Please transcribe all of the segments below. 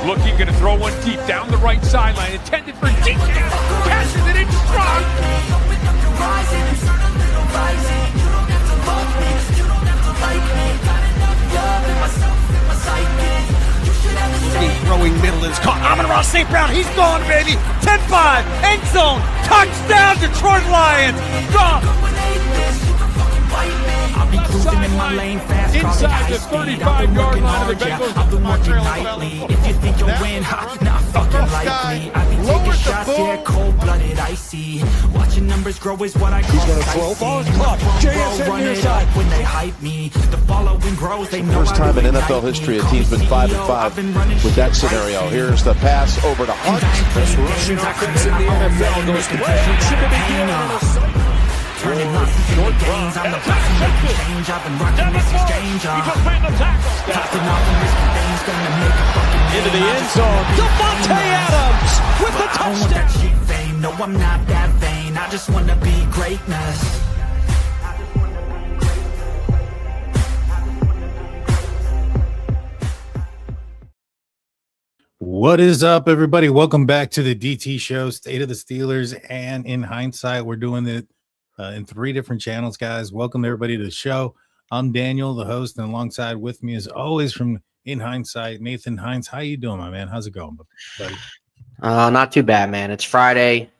Looking, going to throw one deep down the right sideline, intended for deep. Passes it in strong. Throwing middle is caught. Amon-Ra St. Brown, he's gone, baby. 10-5, end zone, touchdown, Detroit Lions. Drop. Inside the 35-yard line of the Bengals. I've been working nightly. If you think you'll win, not fucking likely. I've been taking shots, yeah, cold-blooded, icy. Watching numbers grow is what I call He's gonna throw, ball is caught. JSN near side. When they hype me, the following grows. They know first time in NFL history a team's been 5-5 with that scenario. Here's the pass over to Hunt. Best rushing offense in the NFL goes to Patrick. Turning losses into gains. I'm the person making change. I've been rocking this exchange. Topping off and risking things. Gonna make a fucking Into the end zone. Devontae Adams with the I don't want that touchdown. cheap fame. No, I'm not that vain. I just wanna be greatness. What is up, everybody? Welcome back to the DT show, State of the Steelers. And in hindsight, we're doing it in 3 different channels, guys. Welcome everybody to the show. I'm Daniel, the host, and alongside with me, as always, from In Hindsight, Nathan Hines. How you doing, my man? How's it going, buddy? Not too bad, man. It's Friday.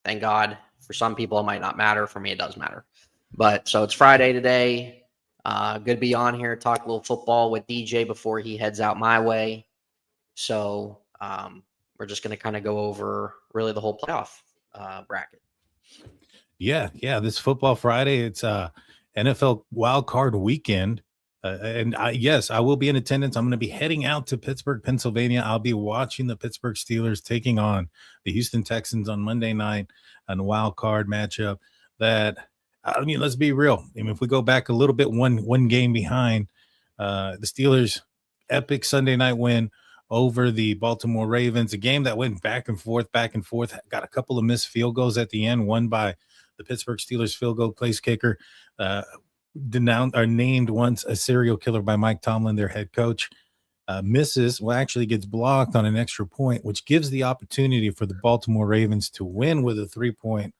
Thank God. For some people, it might not matter. For me, it does matter. But so it's Friday today. Good to be on here, talk a little football with DJ before he heads out my way. So we're just going to kind of go over really the whole playoff bracket. Yeah. This football Friday, it's NFL Wildcard weekend. Yes, I will be in attendance. I'm going to be heading out to Pittsburgh, Pennsylvania. I'll be watching the Pittsburgh Steelers taking on the Houston Texans on Monday night on a wild card matchup. That, I mean, let's be real. I mean, if we go back a little bit, one game behind, the Steelers' epic Sunday night win over the Baltimore Ravens, a game that went back and forth, got a couple of missed field goals at the end, won by the Pittsburgh Steelers field goal place kicker, named once a serial killer by Mike Tomlin, their head coach, actually gets blocked on an extra point, which gives the opportunity for the Baltimore Ravens to win with a 3-point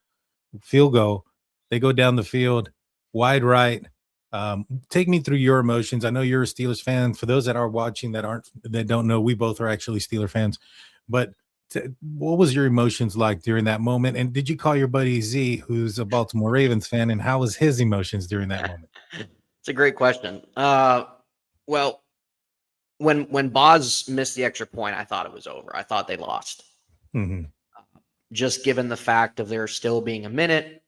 field goal. They go down the field, wide right. Take me through your emotions. I know you're a Steelers fan. For those that are watching that don't know, we both are actually Steeler fans. But what was your emotions like during that moment? And did you call your buddy Z, who's a Baltimore Ravens fan, and how was his emotions during that moment? It's a great question. Well, when Boz missed the extra point, I thought it was over. I thought they lost. Mm-hmm. Just given the fact of there still being a minute,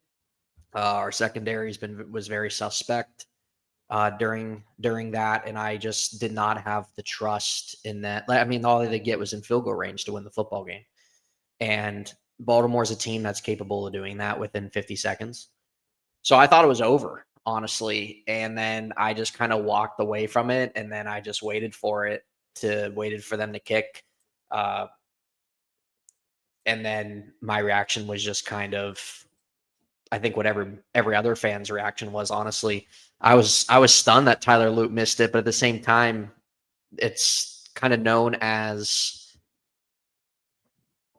our secondary was very suspect during that, and I just did not have the trust in that. I mean, all they get was in field goal range to win the football game, and Baltimore's a team that's capable of doing that within 50 seconds. So I thought it was over, honestly, and then I just kind of walked away from it, and then I just waited for them to kick, and then my reaction was just kind of, I think what every other fan's reaction was, honestly. I was stunned that Tyler Lute missed it, but at the same time, it's kind of known as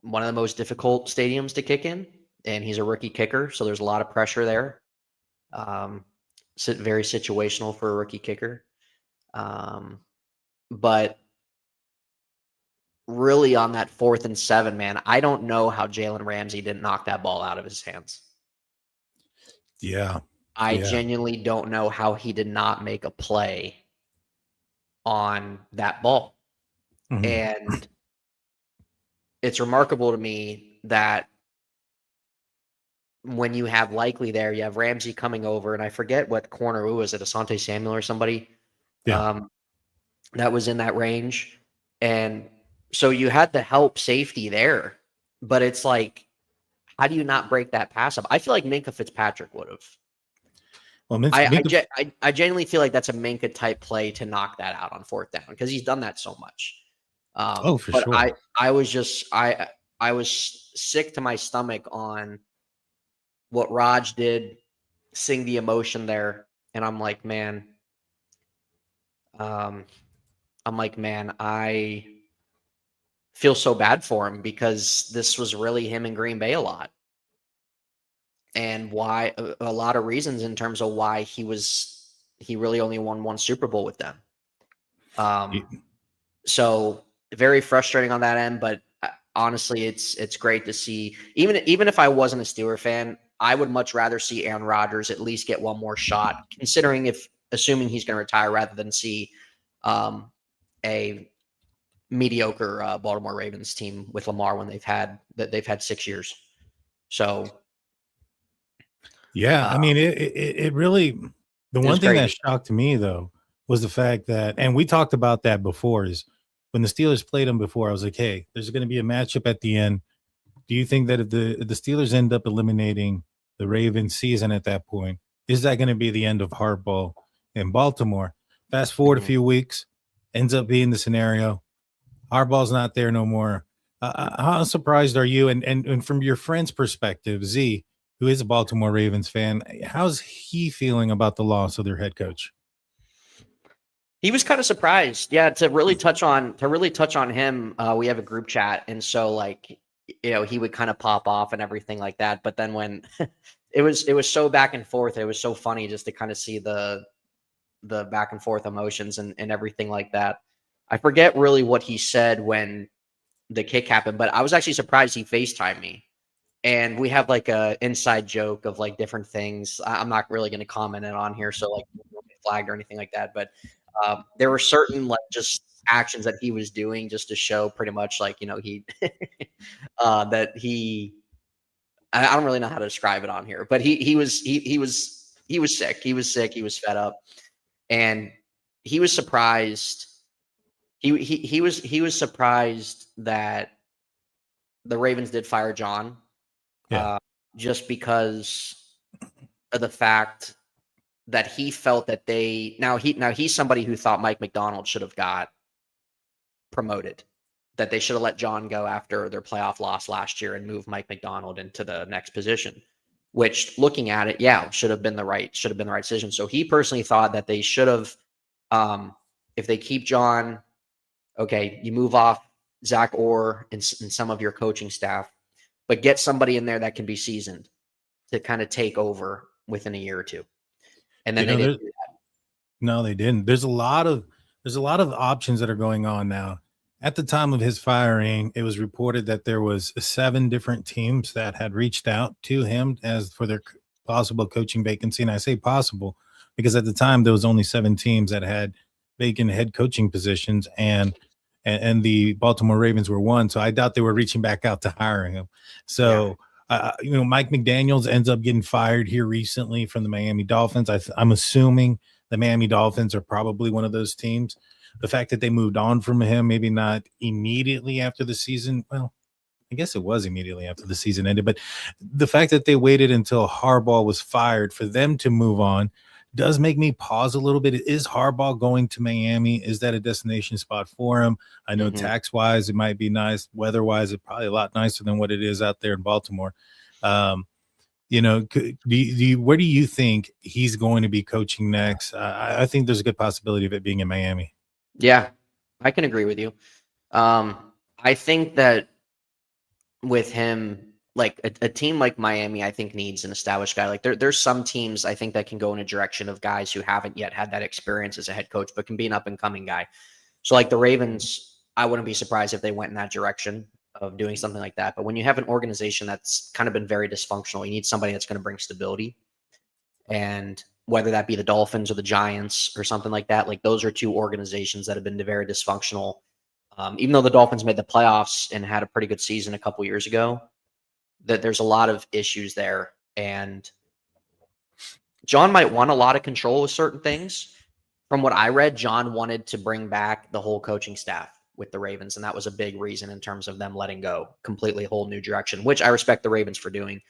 one of the most difficult stadiums to kick in, and he's a rookie kicker, so there's a lot of pressure there. Very situational for a rookie kicker. But really on that 4th and 7, man, I don't know how Jalen Ramsey didn't knock that ball out of his hands. Yeah. I genuinely don't know how he did not make a play on that ball. Mm-hmm. And it's remarkable to me that when you have Likely there, you have Ramsey coming over, and I forget what corner, who was it, Asante Samuel or somebody? Yeah. That was in that range. And so you had the help safety there, but it's like, how do you not break that pass up? I feel like Minkah Fitzpatrick would have. Well, I genuinely feel like that's a Minkah type play to knock that out on 4th down, because he's done that so much. For sure. I was sick to my stomach on what Raj did, seeing the emotion there, and I'm like, man, feel so bad for him because this was really him in Green Bay a lot. And why a lot of reasons in terms of why he really only won one Super Bowl with them. So very frustrating on that end, but honestly, it's great to see. Even if I wasn't a Steeler fan, I would much rather see Aaron Rodgers at least get one more shot, assuming he's going to retire, rather than see a mediocre Baltimore Ravens team with Lamar when they've had 6 years. So yeah, I mean, it really, the one thing that shocked me though was the fact that, and we talked about that before, is when the Steelers played them before, I was like, hey, there's going to be a matchup at the end. Do you think that if the Steelers end up eliminating the Ravens season at that point, is that going to be the end of Harbaugh in Baltimore? Fast forward a few weeks, ends up being the scenario. Harbaugh's not there no more. How surprised are you? And from your friend's perspective, Z, who is a Baltimore Ravens fan, how's he feeling about the loss of their head coach? He was kind of surprised. Yeah, to really touch on him, we have a group chat, and so like, he would kind of pop off and everything like that. But then when it was so back and forth, it was so funny just to kind of see the back and forth emotions and everything like that. I forget really what he said when the kick happened, but I was actually surprised he FaceTimed me. And we have like a inside joke of like different things. I'm not really going to comment it on here, so like won't get flagged or anything like that. But there were certain like just actions that he was doing just to show pretty much like, he that he, I don't really know how to describe it on here, but he was sick. He was sick. He was fed up, and he was surprised. He was surprised that the Ravens did fire John. Yeah. Just because of the fact that he felt that he's somebody who thought Mike McDonald should have got promoted, that they should have let John go after their playoff loss last year and move Mike McDonald into the next position, which looking at it, should have been the right decision. So he personally thought that they should have, if they keep John, okay, you move off Zach Orr and some of your coaching staff, but get somebody in there that can be seasoned to kind of take over within a year or two. And then they didn't do that. No, they didn't. There's a lot of options that are going on now. At the time of his firing, it was reported that there was 7 different teams that had reached out to him as for their possible coaching vacancy. And I say possible because at the time there was only 7 teams that had vacant head coaching positions, and the Baltimore Ravens were one. So I doubt they were reaching back out to hiring him. So, Mike McDaniels ends up getting fired here recently from the Miami Dolphins. I'm assuming the Miami Dolphins are probably one of those teams. The fact that they moved on from him, maybe not immediately after the season. Well, I guess it was immediately after the season ended, but the fact that they waited until Harbaugh was fired for them to move on does make me pause a little bit. Is Harbaugh going to Miami? Is that a destination spot for him? I know tax-wise it might be nice. Weather-wise, it's probably a lot nicer than what it is out there in Baltimore. Where do you think he's going to be coaching next? I think there's a good possibility of it being in Miami. Yeah, I can agree with you. I think that with him, like a team like Miami, I think needs an established guy. Like there's some teams I think that can go in a direction of guys who haven't yet had that experience as a head coach, but can be an up and coming guy. So like the Ravens, I wouldn't be surprised if they went in that direction of doing something like that. But when you have an organization that's kind of been very dysfunctional, you need somebody that's going to bring stability. And whether that be the Dolphins or the Giants or something like that, like those are 2 organizations that have been very dysfunctional. Even though the Dolphins made the playoffs and had a pretty good season a couple years ago, that there's a lot of issues there. And John might want a lot of control with certain things. From what I read, John wanted to bring back the whole coaching staff with the Ravens, and that was a big reason in terms of them letting go completely whole new direction, which I respect the Ravens for doing.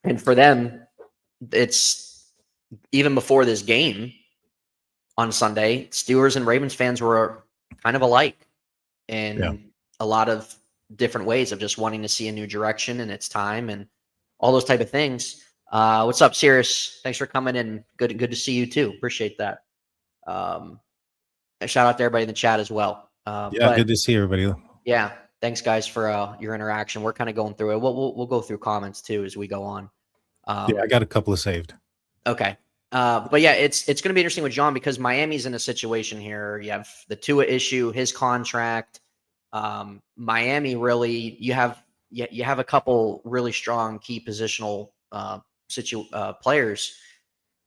And for them, it's even before this game on Sunday, Steelers and Ravens fans were kind of alike in a lot of different ways of just wanting to see a new direction and it's time and all those type of things. What's up, Sirius? Thanks for coming in. Good to see you too. Appreciate that. A shout out to everybody in the chat as well. Good to see everybody. Yeah. Thanks, guys, for your interaction. We're kind of going through it. We'll go through comments too as we go on. Yeah, I got a couple of saved. Okay. But yeah, it's going to be interesting with John because Miami's in a situation here. You have the Tua issue, his contract. Miami really, you have a couple really strong key positional players,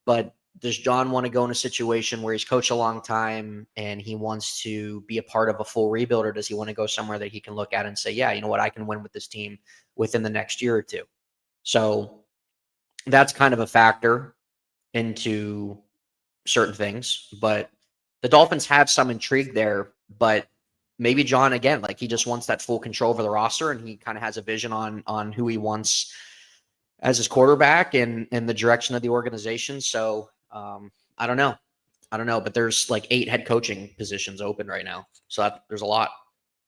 but does John want to go in a situation where he's coached a long time and he wants to be a part of a full rebuild, or does he want to go somewhere that he can look at and say, yeah, you know what, I can win with this team within the next year or two? So that's kind of a factor into certain things, but the Dolphins have some intrigue there, but maybe John, again, like he just wants that full control over the roster and he kind of has a vision on who he wants as his quarterback and the direction of the organization. So I don't know, but there's like 8 head coaching positions open right now. So there's a lot.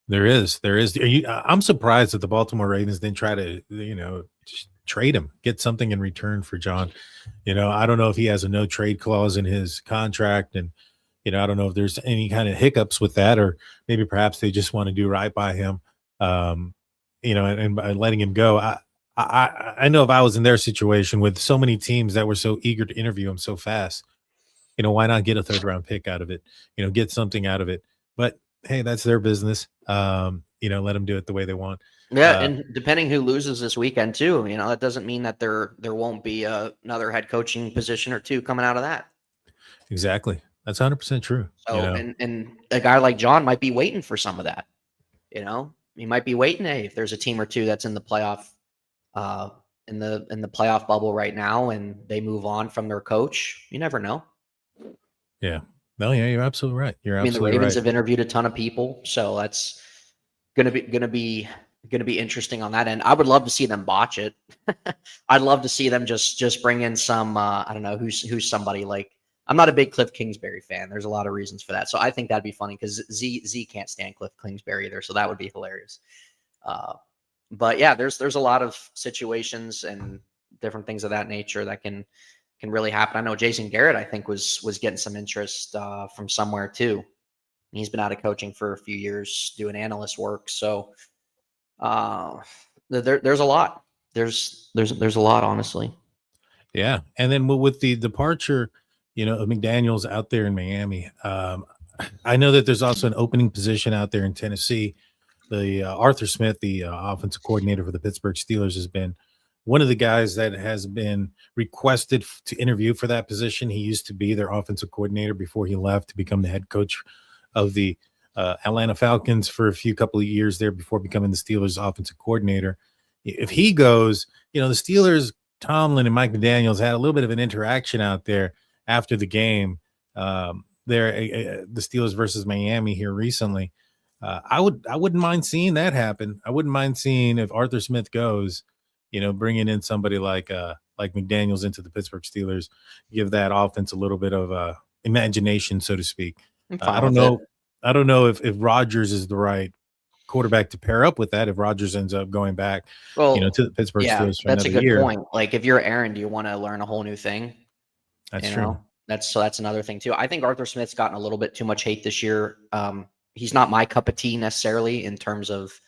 There is. I'm surprised that the Baltimore Ravens didn't try to, just trade him, get something in return for John. I don't know if he has a no trade clause in his contract, and I don't know if there's any kind of hiccups with that, or maybe perhaps they just want to do right by him, and by letting him go. I know if I was in their situation with so many teams that were so eager to interview him so fast, why not get a 3rd round pick out of it? Get something out of it. But hey, that's their business. Let them do it the way they want. Yeah, and depending who loses this weekend too, that doesn't mean that there won't be another head coaching position or two coming out of that. Exactly. That's 100% true. So, and a guy like John might be waiting for some of that. He might be waiting. Hey, if there's a team or two that's in the playoff, in the playoff bubble right now, and they move on from their coach, you never know. Yeah. No, yeah, you're absolutely right. The Ravens have interviewed a ton of people, so that's gonna be interesting on that end. I would love to see them botch it. I'd love to see them just bring in some I don't know who's somebody like. I'm not a big Cliff Kingsbury fan. There's a lot of reasons for that. So I think that'd be funny because Z can't stand Cliff Kingsbury either. So that would be hilarious. But yeah, there's a lot of situations and different things of that nature that can really happen. I know Jason Garrett, I think, was getting some interest from somewhere too. He's been out of coaching for a few years doing analyst work. So there's a lot. There's a lot, honestly. Yeah. And then with the departure, of McDaniels out there in Miami, I know that there's also an opening position out there in Tennessee. The Arthur Smith, the offensive coordinator for the Pittsburgh Steelers, has been one of the guys that has been requested to interview for that position. He used to be their offensive coordinator before he left to become the head coach of the Atlanta Falcons for a couple of years there before becoming the Steelers offensive coordinator. If he goes, the Steelers, Tomlin and Mike McDaniels had a little bit of an interaction out there after the game the Steelers versus Miami here recently. I wouldn't mind seeing that happen. I wouldn't mind seeing if Arthur Smith goes, bringing in somebody like McDaniels into the Pittsburgh Steelers, give that offense a little bit of imagination, so to speak. I don't know if Rodgers is the right quarterback to pair up with that. If Rodgers ends up going back, to the Pittsburgh Steelers for that's a good year. point. Like if you're Aaron, do you want to learn a whole new thing? That's true. That's another thing too. I think Arthur Smith's gotten a little bit too much hate this year. He's not my cup of tea necessarily in terms of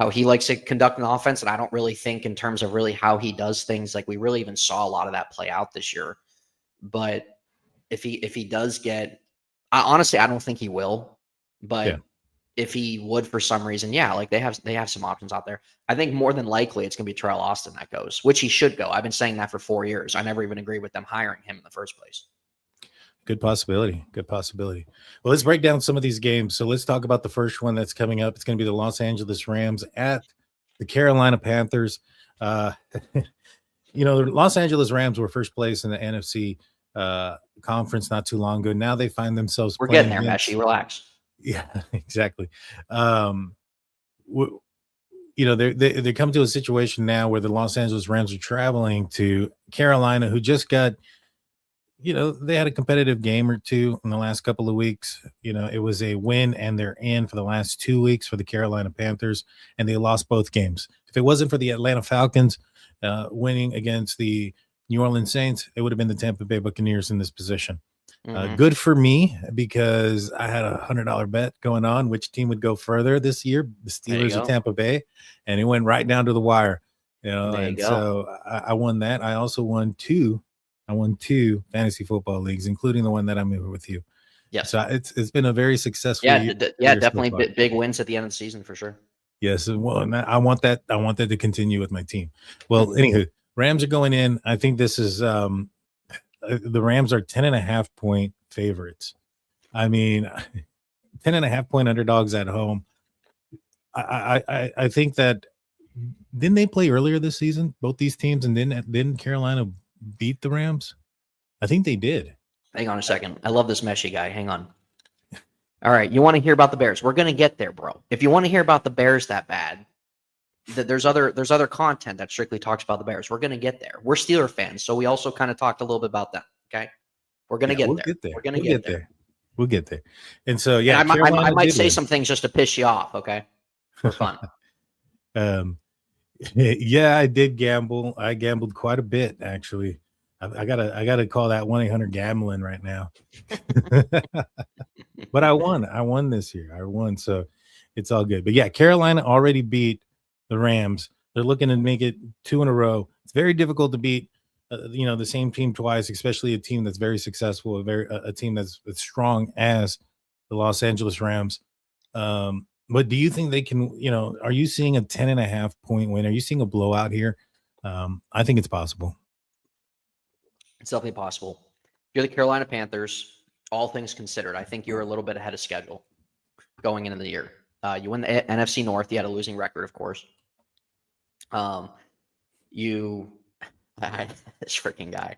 how he likes to conduct an offense. And I don't really think in terms of really how he does things. Like we really even saw a lot of that play out this year. But if he does honestly, I don't think he will, but if he would for some reason, like they have some options out there. I think more than likely it's going to be Terrell Austin that goes, which he should go. I've been saying that for 4 years. I never even agreed with them hiring him in the first place. Good possibility. Well, let's break down some of these games. So let's talk about the first one that's coming up. It's going to be the Los Angeles Rams at the Carolina Panthers. The Los Angeles Rams were first place in the NFC conference not too long ago. Now they find themselves. We're getting there, Messi. Relax. Yeah, exactly. They come to a situation now where the Los Angeles Rams are traveling to Carolina, who just got. They had a competitive game or two in the last couple of weeks. It was a win and they're in for the last 2 weeks for the Carolina Panthers, and they lost both games. If it wasn't for the Atlanta Falcons winning against the New Orleans Saints, it would have been the Tampa Bay Buccaneers in this position. Good for me because I had $100 bet going on which team would go further this year, the Steelers or Tampa Bay, and it went right down to the wire. So I won that. I also won two fantasy football leagues, including the one that I'm in with you. Yes. So it's been a very successful year. Definitely big wins at the end of the season for sure. Yes, well, and I want that to continue with my team. Well, anywho, Rams are going in. I think this is the Rams are 10.5 point favorites. I mean, 10.5 point underdogs at home. I think that didn't they play earlier this season, both these teams, and didn't Carolina beat the Rams? I think they did. Hang on a second. I love this Messi guy. Hang on. All right, you want to hear about the Bears? We're gonna get there, bro. If you want to hear about the Bears that bad, there's other content that strictly talks about the Bears. We're gonna get there. We're Steeler fans, so we also kind of talked a little bit about them. Okay, we're gonna get there. We're gonna get there. We'll get there. And so and I might say some things just to piss you off. Okay, for fun. Yeah, I did gamble. I gambled quite a bit, actually. I gotta call that 1-800 gambling right now. But I won this year. I won, so it's all good. But yeah, Carolina already beat the Rams. They're looking to make it 2 in a row. It's very difficult to beat the same team twice, especially a team that's very successful, a team that's as strong as the Los Angeles Rams. But do you think they can, are you seeing a 10.5 point win? Are you seeing a blowout here? I think it's possible. It's definitely possible. If you're the Carolina Panthers, all things considered, I think you're a little bit ahead of schedule going into the year. You win the NFC North. You had a losing record, of course. This freaking guy.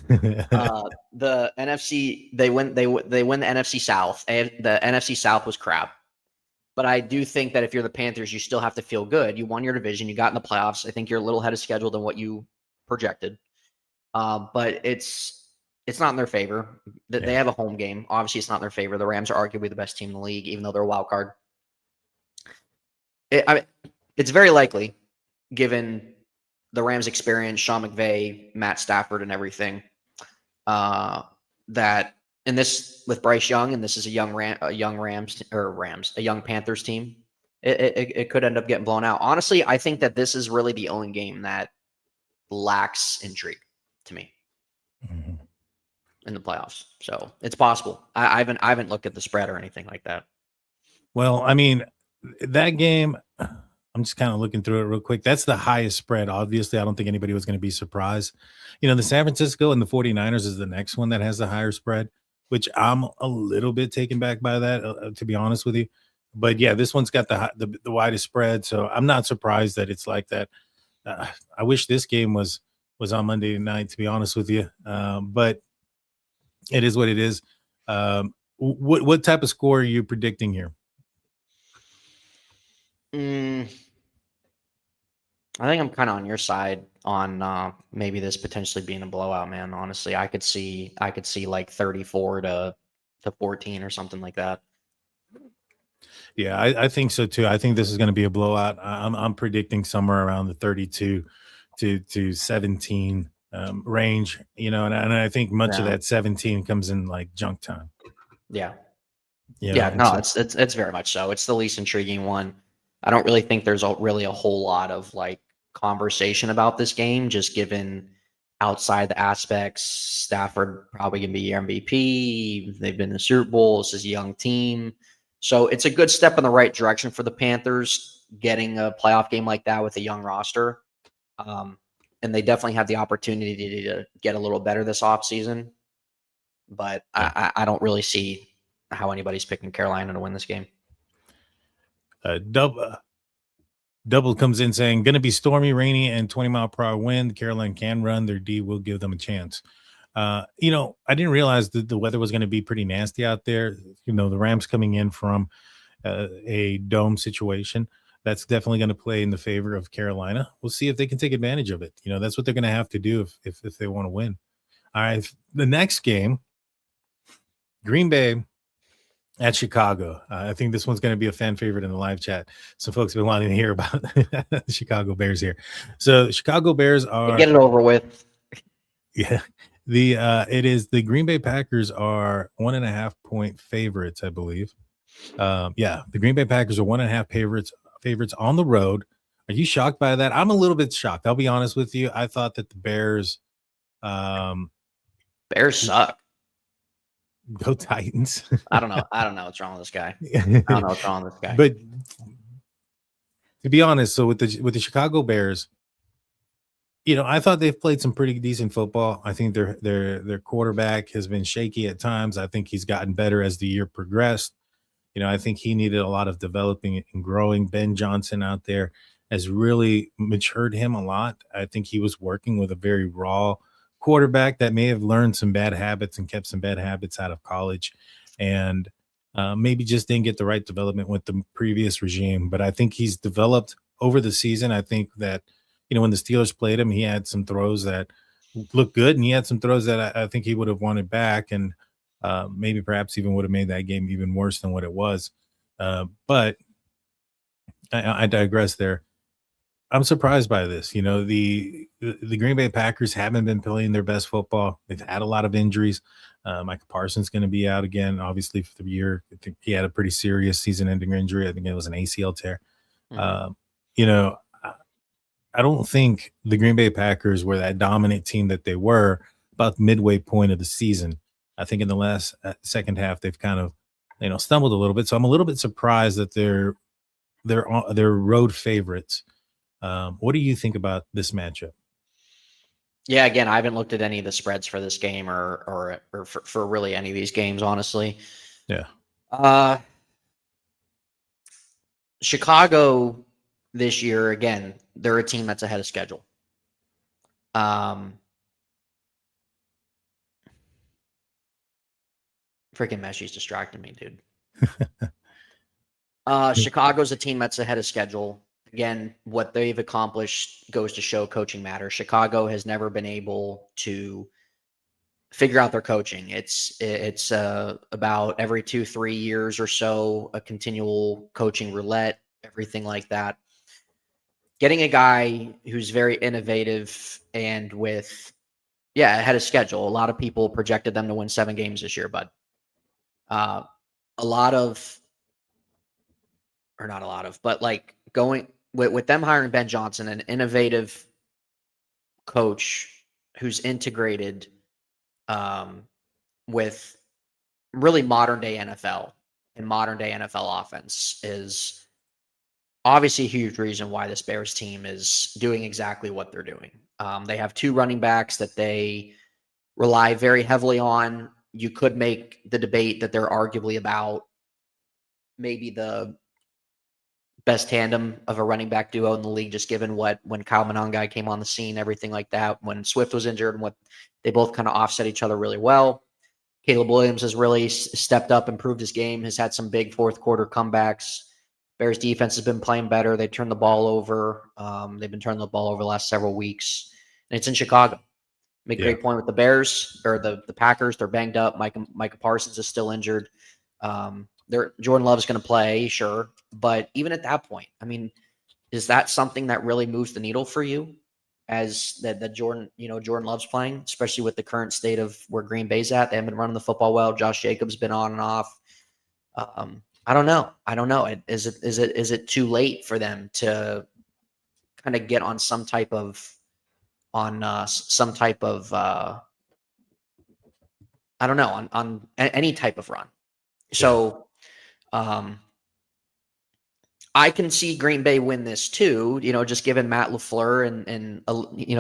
The NFC, they win the NFC South. The NFC South was crap. But I do think that if you're the Panthers, you still have to feel good. You won your division. You got in the playoffs. I think you're a little ahead of schedule than what you projected. But it's not in their favor. They have a home game. Obviously, it's not in their favor. The Rams are arguably the best team in the league, even though they're a wild card. It's very likely, given the Rams' experience, Sean McVay, Matt Stafford, and everything, that in this with Bryce Young, and this is a young Panthers team, it could end up getting blown out. Honestly, I think that this is really the only game that lacks intrigue to me in the playoffs. So it's possible. I haven't looked at the spread or anything like that. Well, I mean, that game, I'm just kind of looking through it real quick. That's the highest spread. Obviously, I don't think anybody was going to be surprised. The San Francisco and the 49ers is the next one that has the higher spread, which I'm a little bit taken back by that, to be honest with you. But yeah, this one's got the widest spread, so I'm not surprised that it's like that. I wish this game was on Monday night, to be honest with you. But it is what it is. What type of score are you predicting here? I think I'm kind of on your side on maybe this potentially being a blowout, man. Honestly, I could see like 34 to 14 or something like that. Yeah, I think so too. I think this is going to be a blowout. I'm predicting somewhere around the 32 to 17 range. And I think much of that 17 comes in like junk time. Yeah. No, it's very much so. It's the least intriguing one. I don't really think there's really a whole lot of like conversation about this game, just given outside the aspects. Stafford probably gonna be your MVP. They've been in the Super Bowl. This is a young team. So it's a good step in the right direction for the Panthers, getting a playoff game like that with a young roster. And they definitely have the opportunity to get a little better this offseason. But I don't really see how anybody's picking Carolina to win this game. Double comes in saying, going to be stormy, rainy, and 20-mile-per-hour wind. Carolina can run. Their D will give them a chance. I didn't realize that the weather was going to be pretty nasty out there. The Rams coming in from a dome situation. That's definitely going to play in the favor of Carolina. We'll see if they can take advantage of it. That's what they're going to have to do if they want to win. All right, the next game, Green Bay at Chicago. I think this one's going to be a fan favorite in the live chat. Some folks have been wanting to hear about the Chicago Bears here. So Chicago Bears are... Get it over with. Yeah. It is the Green Bay Packers are 1.5-point favorites, I believe. Yeah, the Green Bay Packers are 1.5 favorites on the road. Are you shocked by that? I'm a little bit shocked. I'll be honest with you. I thought that the Bears, Bears suck. go Titans. I don't know. I don't know what's wrong with this guy. I don't know what's wrong with this guy. But to be honest, so with the Chicago Bears, I thought they've played some pretty decent football. I think their quarterback has been shaky at times. I think he's gotten better as the year progressed. I think he needed a lot of developing and growing. Ben Johnson out there has really matured him a lot. I think he was working with a very raw quarterback that may have learned some bad habits and kept some bad habits out of college, and maybe just didn't get the right development with the previous regime. But I think he's developed over the season. I think that, when the Steelers played him, he had some throws that looked good, and he had some throws that I think he would have wanted back, and maybe perhaps even would have made that game even worse than what it was. But I digress there. I'm surprised by this. The Green Bay Packers haven't been playing their best football. They've had a lot of injuries. Micah Parsons going to be out again, obviously, for the year. I think he had a pretty serious season-ending injury. I think it was an ACL tear. Mm-hmm. I don't think the Green Bay Packers were that dominant team that they were about the midway point of the season. I think in the last second half, they've kind of, stumbled a little bit. So I'm a little bit surprised that they're road favorites. What do you think about this matchup? Yeah, again, I haven't looked at any of the spreads for this game or for really any of these games, honestly. Yeah. Chicago this year, again, they're a team that's ahead of schedule. Freaking Messi's distracting me, dude. Chicago's a team that's ahead of schedule. Again, what they've accomplished goes to show coaching matters. Chicago has never been able to figure out their coaching. It's about every 2-3 years or so, a continual coaching roulette, everything like that. Getting a guy who's very innovative and ahead of schedule. A lot of people projected them to win 7 games this year, but not a lot of, but like going with them hiring Ben Johnson, an innovative coach who's integrated with really modern day NFL and modern day NFL offense is obviously a huge reason why this Bears team is doing exactly what they're doing. They have 2 running backs that they rely very heavily on. You could make the debate that they're arguably about maybe the best tandem of a running back duo in the league, just given when Kyle Monangai came on the scene, everything like that, when Swift was injured, and what they both kind of offset each other really well. Caleb Williams has really stepped up, improved his game, has had some big fourth quarter comebacks. Bears defense has been playing better. They turned the ball over. They've been turning the ball over the last several weeks, and it's in Chicago. Make a great point with the Bears or the Packers. They're banged up. Micah Parsons is still injured. Jordan Love's going to play, sure, but even at that point, I mean, is that something that really moves the needle for you? As that Jordan Love's playing, especially with the current state of where Green Bay's at. They haven't been running the football well. Josh Jacobs been on and off. I don't know. Is it too late for them to kind of get on some type of on any type of run? So I can see Green Bay win this too, just given Matt LaFleur and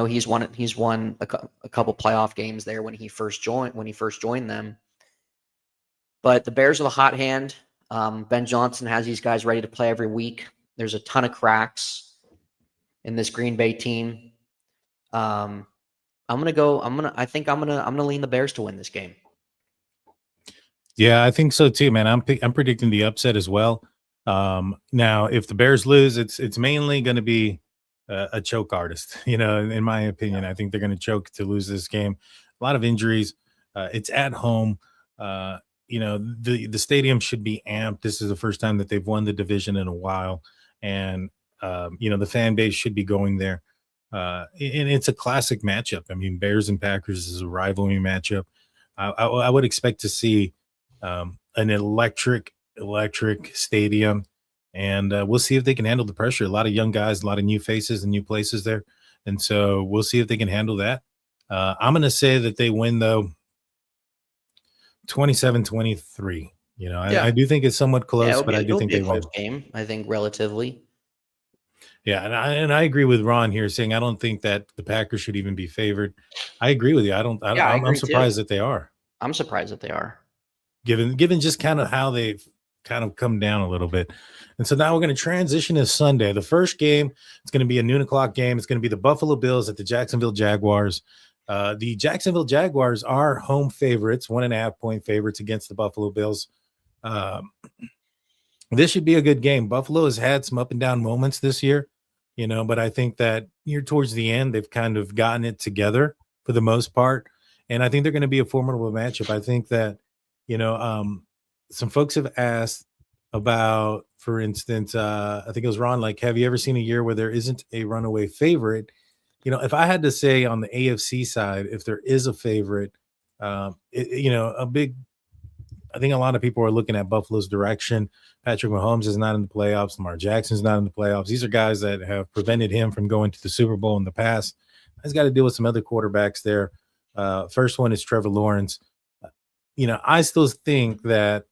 he's won a couple playoff games there when he first joined them. But the Bears are the hot hand. Ben Johnson has these guys ready to play every week. There's a ton of cracks in this Green Bay team. I think I'm gonna lean the Bears to win this game. Yeah, I think so too, man. I'm predicting the upset as well. Now, if the Bears lose, it's mainly going to be a choke artist. In my opinion, I think they're going to choke to lose this game. A lot of injuries. It's at home. The stadium should be amped. This is the first time that they've won the division in a while, and the fan base should be going there. And it's a classic matchup. I mean, Bears and Packers is a rivalry matchup. I would expect to see an electric stadium, and we'll see if they can handle the pressure. A lot of young guys, a lot of new faces and new places there, and so we'll see if they can handle that. I'm going to say that they win, though, 27-23. You know, I do think it's somewhat close, but I do think they win. Game, I think, relatively. Yeah, and I agree with Ron here, saying I don't think that the Packers should even be favored. I agree with you. I'm surprised that they are. I'm surprised that they are. Given just kind of how they've kind of come down a little bit. And so now we're going to transition to Sunday. The first game, it's going to be a noon o'clock game. It's going to be the Buffalo Bills at the Jacksonville Jaguars. The Jacksonville Jaguars are home favorites, 1.5-point favorites against the Buffalo Bills. This should be a good game. Buffalo has had some up and down moments this year, you know, but I think that here towards the end, they've kind of gotten it together for the most part. And I think they're going to be a formidable matchup. I think that, you know, some folks have asked about, for instance, I think it was Ron, like, have you ever seen a year where there isn't a runaway favorite? You know, if I had to say on the AFC side, if there is a favorite, you know, I think a lot of people are looking at Buffalo's direction. Patrick Mahomes is not in the playoffs. Lamar Jackson's not in the playoffs. These are guys that have prevented him from going to the Super Bowl in the past. He's got to deal with some other quarterbacks there. First one is Trevor Lawrence. You know, I still think that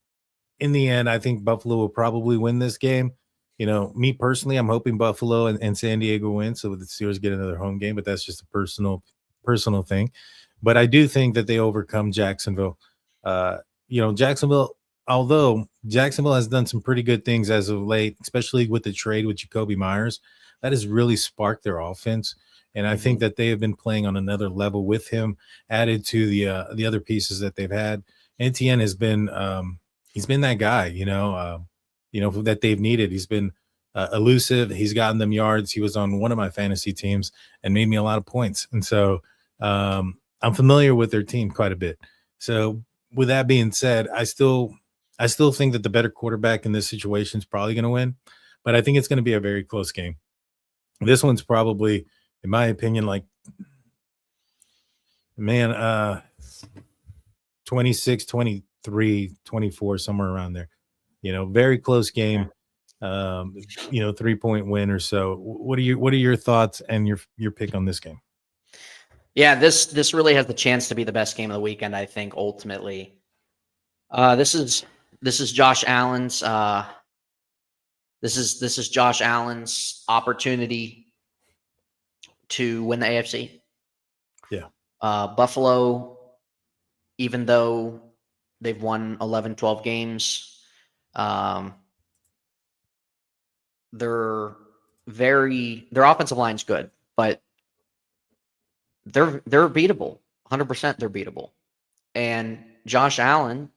in the end, I think Buffalo will probably win this game. You know, me personally, I'm hoping Buffalo and San Diego win so the Steelers get another home game, but that's just a personal thing. But I do think that they overcome Jacksonville. You know, Jacksonville, although Jacksonville has done some pretty good things as of late, especially with the trade with Jacoby Myers, that has really sparked their offense. And I think that they have been playing on another level with him, added to the other pieces that they've had. Etienne has been he's been that guy, you know, that they've needed. He's been elusive. He's gotten them yards. He was on one of my fantasy teams and made me a lot of points. And so I'm familiar with their team quite a bit. So with that being said, I still think that the better quarterback in this situation is probably going to win, but I think it's going to be a very close game. This one's probably, in my opinion, like, 26, 23, 24, somewhere around there. You know, very close game. You know, 3-point win or so. What are your thoughts and your pick on this game? Yeah, this really has the chance to be the best game of the weekend, I think, ultimately. This is Josh Allen's this is Josh Allen's opportunity to win the AFC. Yeah. Buffalo, even though they've won 11, 12 games, their offensive line's good, but they're beatable. 100% they're beatable. And Josh Allen,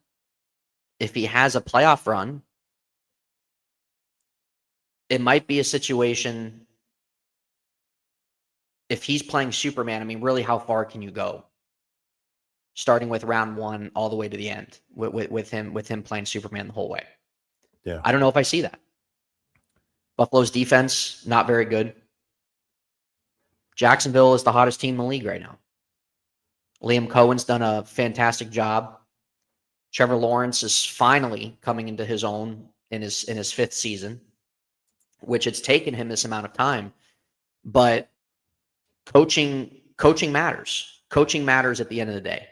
if he has a playoff run, it might be a situation, if he's playing Superman, I mean, really, how far can you go? Starting with round one all the way to the end with him playing Superman the whole way. Yeah. I don't know if I see that. Buffalo's defense, not very good. Jacksonville is the hottest team in the league right now. Liam Cohen's done a fantastic job. Trevor Lawrence is finally coming into his own in his fifth season, which it's taken him this amount of time. But coaching matters. Coaching matters at the end of the day.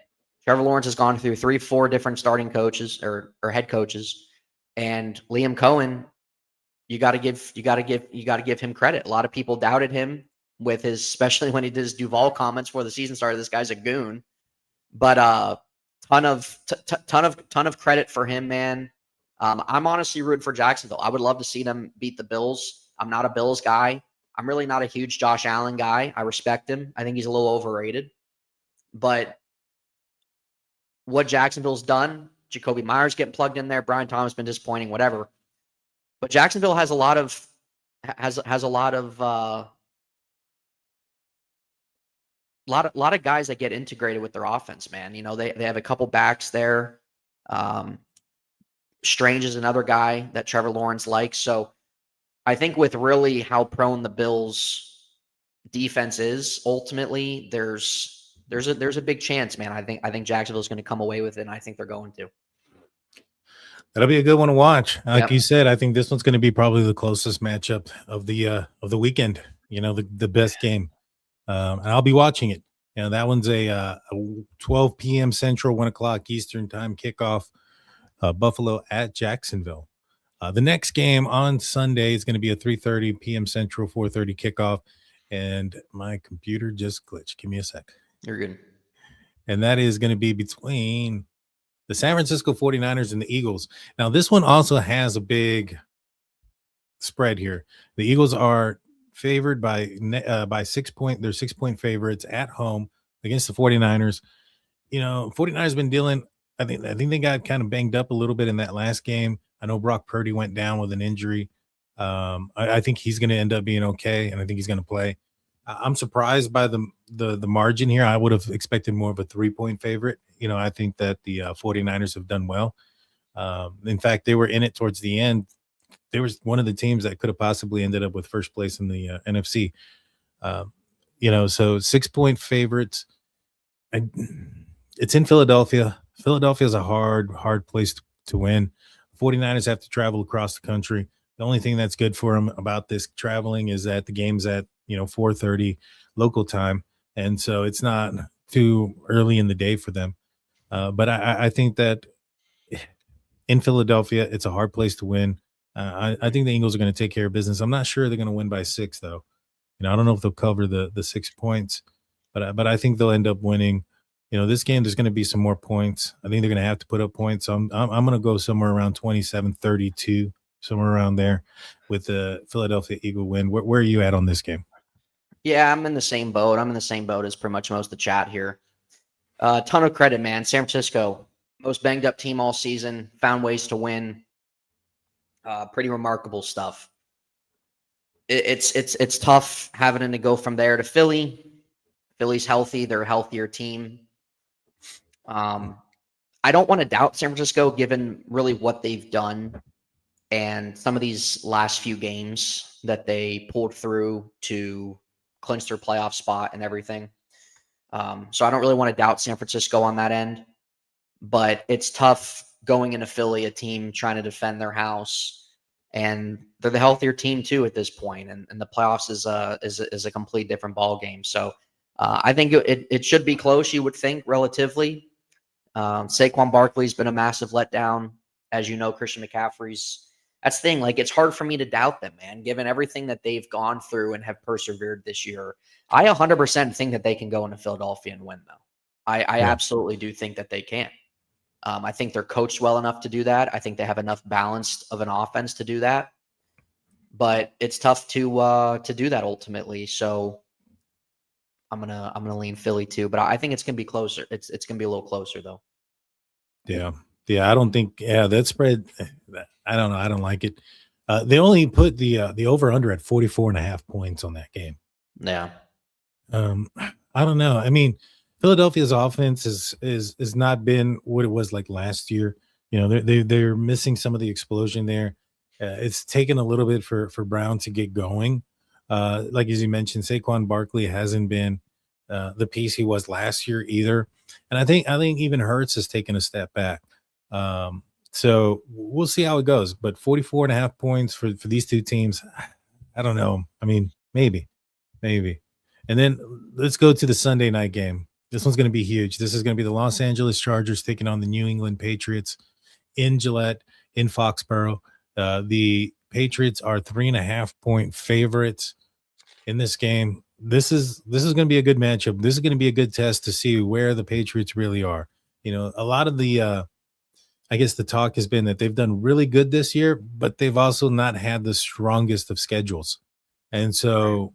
Trevor Lawrence has gone through 3-4 different starting coaches or head coaches, and Liam Cohen, you got to give him credit. A lot of people doubted him with his, especially when he did his Duval comments before the season started. This guy's a goon, but ton of credit for him, man. I'm honestly rooting for Jacksonville. I would love to see them beat the Bills. I'm not a Bills guy. I'm really not a huge Josh Allen guy. I respect him. I think he's a little overrated. But what Jacksonville's done, Jacoby Myers getting plugged in there, Brian Thomas been disappointing, whatever. But Jacksonville has a lot of guys that get integrated with their offense, man. You know, they have a couple backs there. Strange is another guy that Trevor Lawrence likes. So I think with really how prone the Bills defense is, ultimately there's a big chance, man. I think Jacksonville's going to come away with it, and I think they're going to. That'll be a good one to watch. Like Yep. you said, I think this one's going to be probably the closest matchup of the weekend. The best game, and I'll be watching it. That one's a 12 p.m. Central, 1 o'clock Eastern time kickoff. Buffalo at Jacksonville. The next game on Sunday is going to be a 3:30 p.m. Central, 4:30 kickoff. And my computer just glitched. Give me a sec. You're good. And that is going to be between the San Francisco 49ers and the Eagles. Now, this one also has a big spread here. The Eagles are favored by 6 point. They're 6-point favorites at home against the 49ers. 49ers been dealing. I think they got kind of banged up a little bit in that last game. I know Brock Purdy went down with an injury. I think he's going to end up being okay, and I think he's going to play. I'm surprised by the margin here. I would have expected more of a 3-point favorite. I think that the 49ers have done well. In fact, they were in it towards the end. They were one of the teams that could have possibly ended up with first place in the NFC. So 6-point favorites. It's in Philadelphia. Philadelphia is a hard place to win. 49ers have to travel across the country. The only thing that's good for them about this traveling is that the game's at 4:30 local time, and so it's not too early in the day for them. But I think that in Philadelphia, it's a hard place to win. I think the Eagles are going to take care of business. I'm not sure they're going to win by 6, though. I don't know if they'll cover the 6 points, but I think they'll end up winning. This game, there's going to be some more points. I think they're going to have to put up points. So I'm going to go somewhere around 27-32, somewhere around there with the Philadelphia Eagle win. Where are you at on this game? Yeah, I'm in the same boat. I'm in the same boat as pretty much most of the chat here. Ton of credit, man. San Francisco, most banged up team all season, found ways to win. Pretty remarkable stuff. It's tough having to go from there to Philly. Philly's healthy. They're a healthier team. I don't want to doubt San Francisco given really what they've done and some of these last few games that they pulled through to clinch their playoff spot and everything. So I don't really want to doubt San Francisco on that end, but it's tough going into Philly, a team trying to defend their house, and they're the healthier team too at this point, and the playoffs is a complete different ball game. So I think it should be close, you would think, relatively. Saquon Barkley's been a massive letdown. As you know, Christian McCaffrey's, that's the thing. Like, it's hard for me to doubt them, man, given everything that they've gone through and have persevered this year. I 100% think that they can go into Philadelphia and win, though. I absolutely do think that they can. I think they're coached well enough to do that. I think they have enough balanced of an offense to do that. But it's tough to do that ultimately. So I'm gonna lean Philly too. But I think it's gonna be closer. It's gonna be a little closer though. Yeah. I don't think. Yeah, that spread. I don't know. I don't like it. They only put the over under at 44.5 points on that game. Yeah. I don't know. I mean, Philadelphia's offense is not been what it was like last year. They're missing some of the explosion there. It's taken a little bit for Brown to get going. Like as you mentioned, Saquon Barkley hasn't been the piece he was last year either. And I think even Hurts has taken a step back. So we'll see how it goes. But 44.5 points for these two teams, I don't know. I mean, maybe. And then let's go to the Sunday night game. This one's going to be huge. This is going to be the Los Angeles Chargers taking on the New England Patriots in Gillette, in Foxborough. The Patriots are 3.5-point favorites in this game. This is going to be a good matchup. This is going to be a good test to see where the Patriots really are. A lot of the I guess the talk has been that they've done really good this year, but they've also not had the strongest of schedules. And so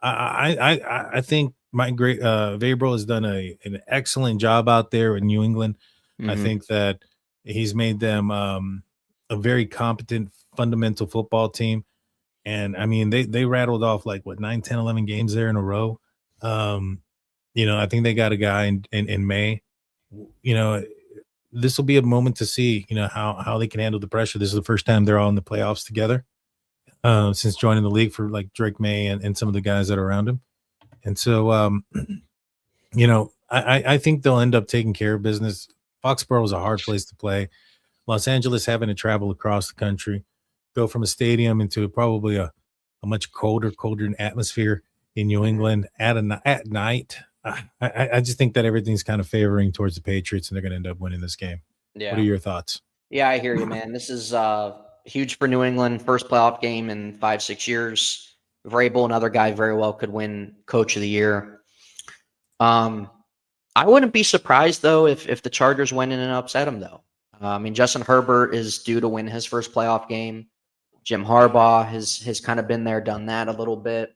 I think Mike Vrabel has done an excellent job out there in New England. Mm-hmm. I think that he's made them a very competent, fundamental football team. And I mean, they rattled off 9, 10, 11 games there in a row. I think they got a guy in May. This will be a moment to see, how they can handle the pressure. This is the first time they're all in the playoffs together since joining the league for Drake May and some of the guys that are around him. And so, you know, I think they'll end up taking care of business. Foxborough is a hard place to play. Los Angeles having to travel across the country, go from a stadium into probably a much colder atmosphere in New England at night. I just think that everything's kind of favoring towards the Patriots, and they're going to end up winning this game. Yeah. What are your thoughts? Yeah, I hear you, man. This is huge for New England. First playoff game in 5-6 years. Vrabel, another guy, very well could win Coach of the Year. I wouldn't be surprised though if the Chargers went in and upset him though. I mean, Justin Herbert is due to win his first playoff game. Jim Harbaugh has kind of been there, done that a little bit.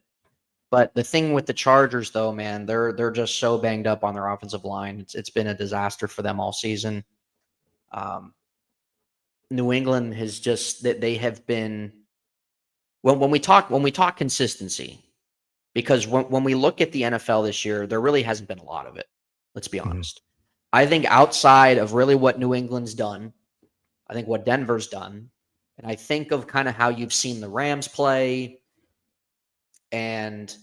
But the thing with the Chargers though, man, they're just so banged up on their offensive line. It's been a disaster for them all season. New England has just that they have been when we talk consistency, because when we look at the NFL this year, there really hasn't been a lot of it. Let's be honest. I think outside of really what New England's done, I think what Denver's done, and I think of kind of how you've seen the Rams play and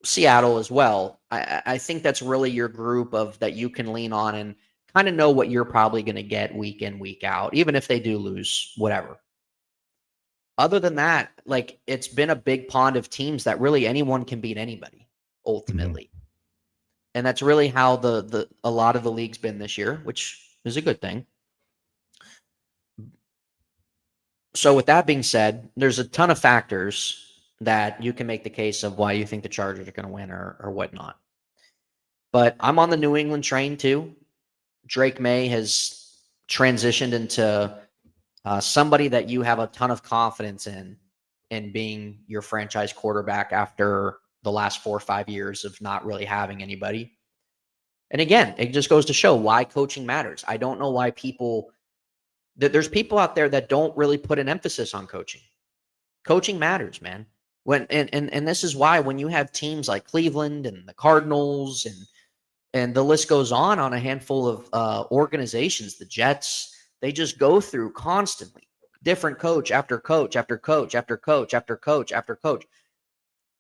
Seattle as well. I think that's really your group of that you can lean on and kind of know what you're probably going to get week in, week out, even if they do lose, whatever. Other than that, like it's been a big pond of teams that really anyone can beat anybody ultimately. And that's really how a lot of the league's been this year, which is a good thing. So with that being said, there's a ton of factors that you can make the case of why you think the Chargers are going to win or whatnot. But I'm on the New England train too. Drake May has transitioned into somebody that you have a ton of confidence in being your franchise quarterback after the last 4 or 5 years of not really having anybody. And again, it just goes to show why coaching matters. I don't know why there's people out there that don't really put an emphasis on coaching. Coaching matters, man. And this is why when you have teams like Cleveland and the Cardinals and the list goes on a handful of organizations, the Jets, they just go through constantly different coach after coach after coach after coach after coach after coach.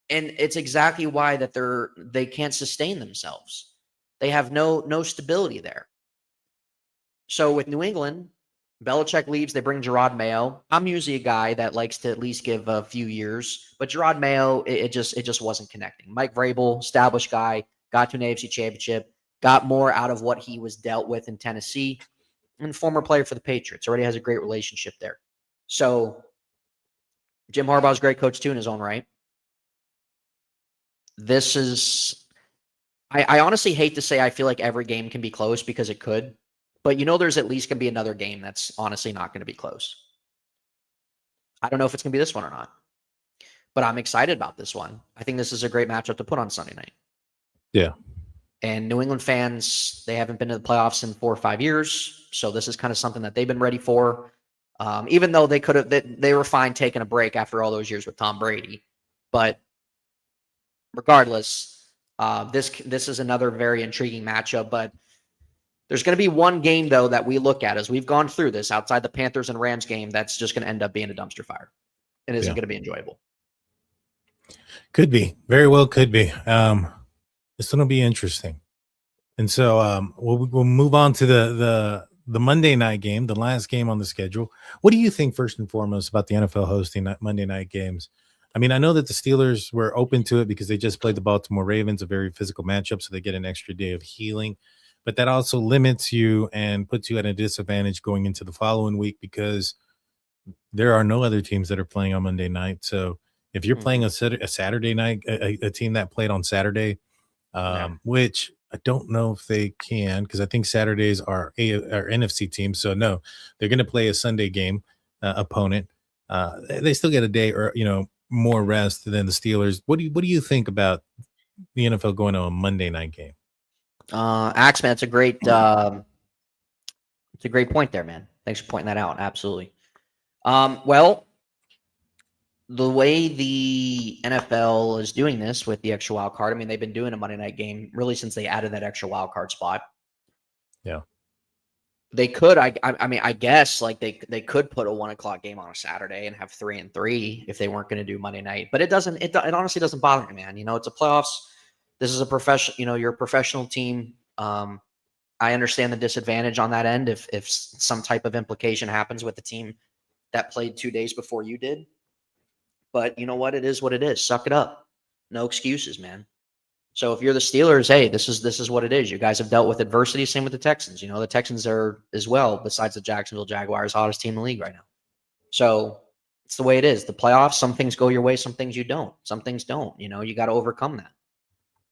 And it's exactly why that they can't sustain themselves. They have no stability there. So with New England, Belichick leaves, they bring Gerard Mayo. I'm usually a guy that likes to at least give a few years, but Gerard Mayo, it just wasn't connecting. Mike Vrabel, established guy, got to an AFC championship, got more out of what he was dealt with in Tennessee, and former player for the Patriots. Already has a great relationship there. So Jim Harbaugh's a great coach too in his own right. This is, I honestly hate to say I feel like every game can be close because it could, but there's at least going to be another game that's honestly not going to be close. I don't know if it's going to be this one or not, but I'm excited about this one. I think this is a great matchup to put on Sunday night. Yeah. And New England fans, they haven't been to the playoffs in 4 or 5 years, so this is kind of something that they've been ready for. Even though they were fine taking a break after all those years with Tom Brady, but regardless, this is another very intriguing matchup. But there's going to be one game though that we look at as we've gone through this outside the Panthers and Rams game that's just going to end up being a dumpster fire. It isn't going to be enjoyable. Could be, very well could be. It's going to be interesting. And so we'll move on to the Monday night game, the last game on the schedule. What do you think first and foremost about the NFL hosting Monday night games? I mean, I know that the Steelers were open to it because they just played the Baltimore Ravens, a very physical matchup, so they get an extra day of healing. But that also limits you and puts you at a disadvantage going into the following week because there are no other teams that are playing on Monday night. So if you're playing a Saturday night, a team that played on Saturday, which I don't know if they can because I think Saturdays are NFC teams. So no, they're going to play a Sunday game opponent. They still get a day or more rest than the Steelers. What do you think about the NFL going to a Monday night game? Axeman, it's a great point there, man. Thanks for pointing that out. Absolutely. Well, the way the NFL is doing this with the extra wild card, I mean, they've been doing a Monday night game really since they added that extra wild card spot. Yeah. They could, I mean, I guess like they could put a 1:00 game on a Saturday and have 3-3 if they weren't going to do Monday night, but it honestly doesn't bother me, man. It's a playoffs. this is a professional, you're a professional team. I understand the disadvantage on that end if some type of implication happens with the team that played 2 days before you did. But you know what? It is what it is. Suck it up. No excuses, man. So if you're the Steelers, hey, this is what it is. You guys have dealt with adversity. Same with the Texans. The Texans are as well, besides the Jacksonville Jaguars, hottest team in the league right now. So it's the way it is. The playoffs, some things go your way, some things you don't. Some things don't. You got to overcome that.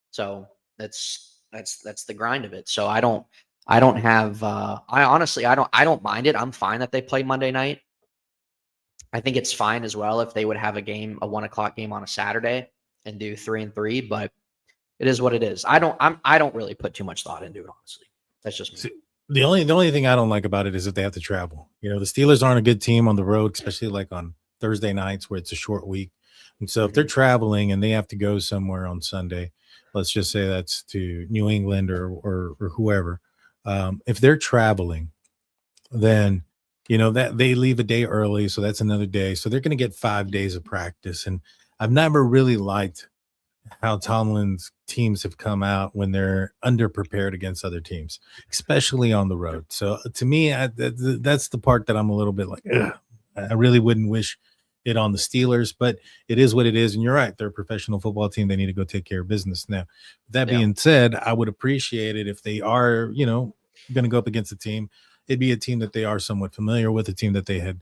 So that's the grind of it. So I don't mind it. I'm fine that they play Monday night. I think it's fine as well if they would have a 1:00 game on a Saturday and do 3-3, but it is what it is. I don't really put too much thought into it, honestly. That's just me. See, the only thing I don't like about it is that they have to travel. The Steelers aren't a good team on the road, especially like on Thursday nights where it's a short week. And so if they're traveling and they have to go somewhere on Sunday, let's just say that's to New England or whoever. If they're traveling, then that they leave a day early, so that's another day. So they're going to get 5 days of practice. And I've never really liked how Tomlin's teams have come out when they're underprepared against other teams, especially on the road. So to me, that's the part that I'm a little bit like, ugh. I really wouldn't wish it on the Steelers, but it is what it is. And you're right. They're a professional football team. They need to go take care of business. Now, that being said, I would appreciate it if they are, going to go up against a team. It'd be a team that they are somewhat familiar with, a team that they had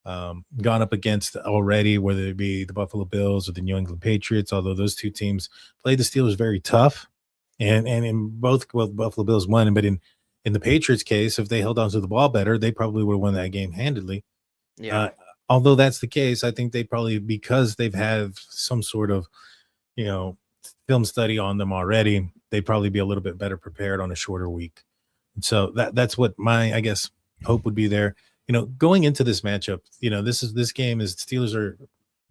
gone up against already, whether it be the Buffalo Bills or the New England Patriots, although those two teams played the Steelers very tough. And in both, Buffalo Bills won, but in the Patriots case, if they held on to the ball better, they probably would have won that game handedly. Yeah. Although that's the case, I think they probably, because they've had some sort of, film study on them already, they'd probably be a little bit better prepared on a shorter week. And so that's what my, I guess, hope would be there. Going into this matchup, this game is Steelers are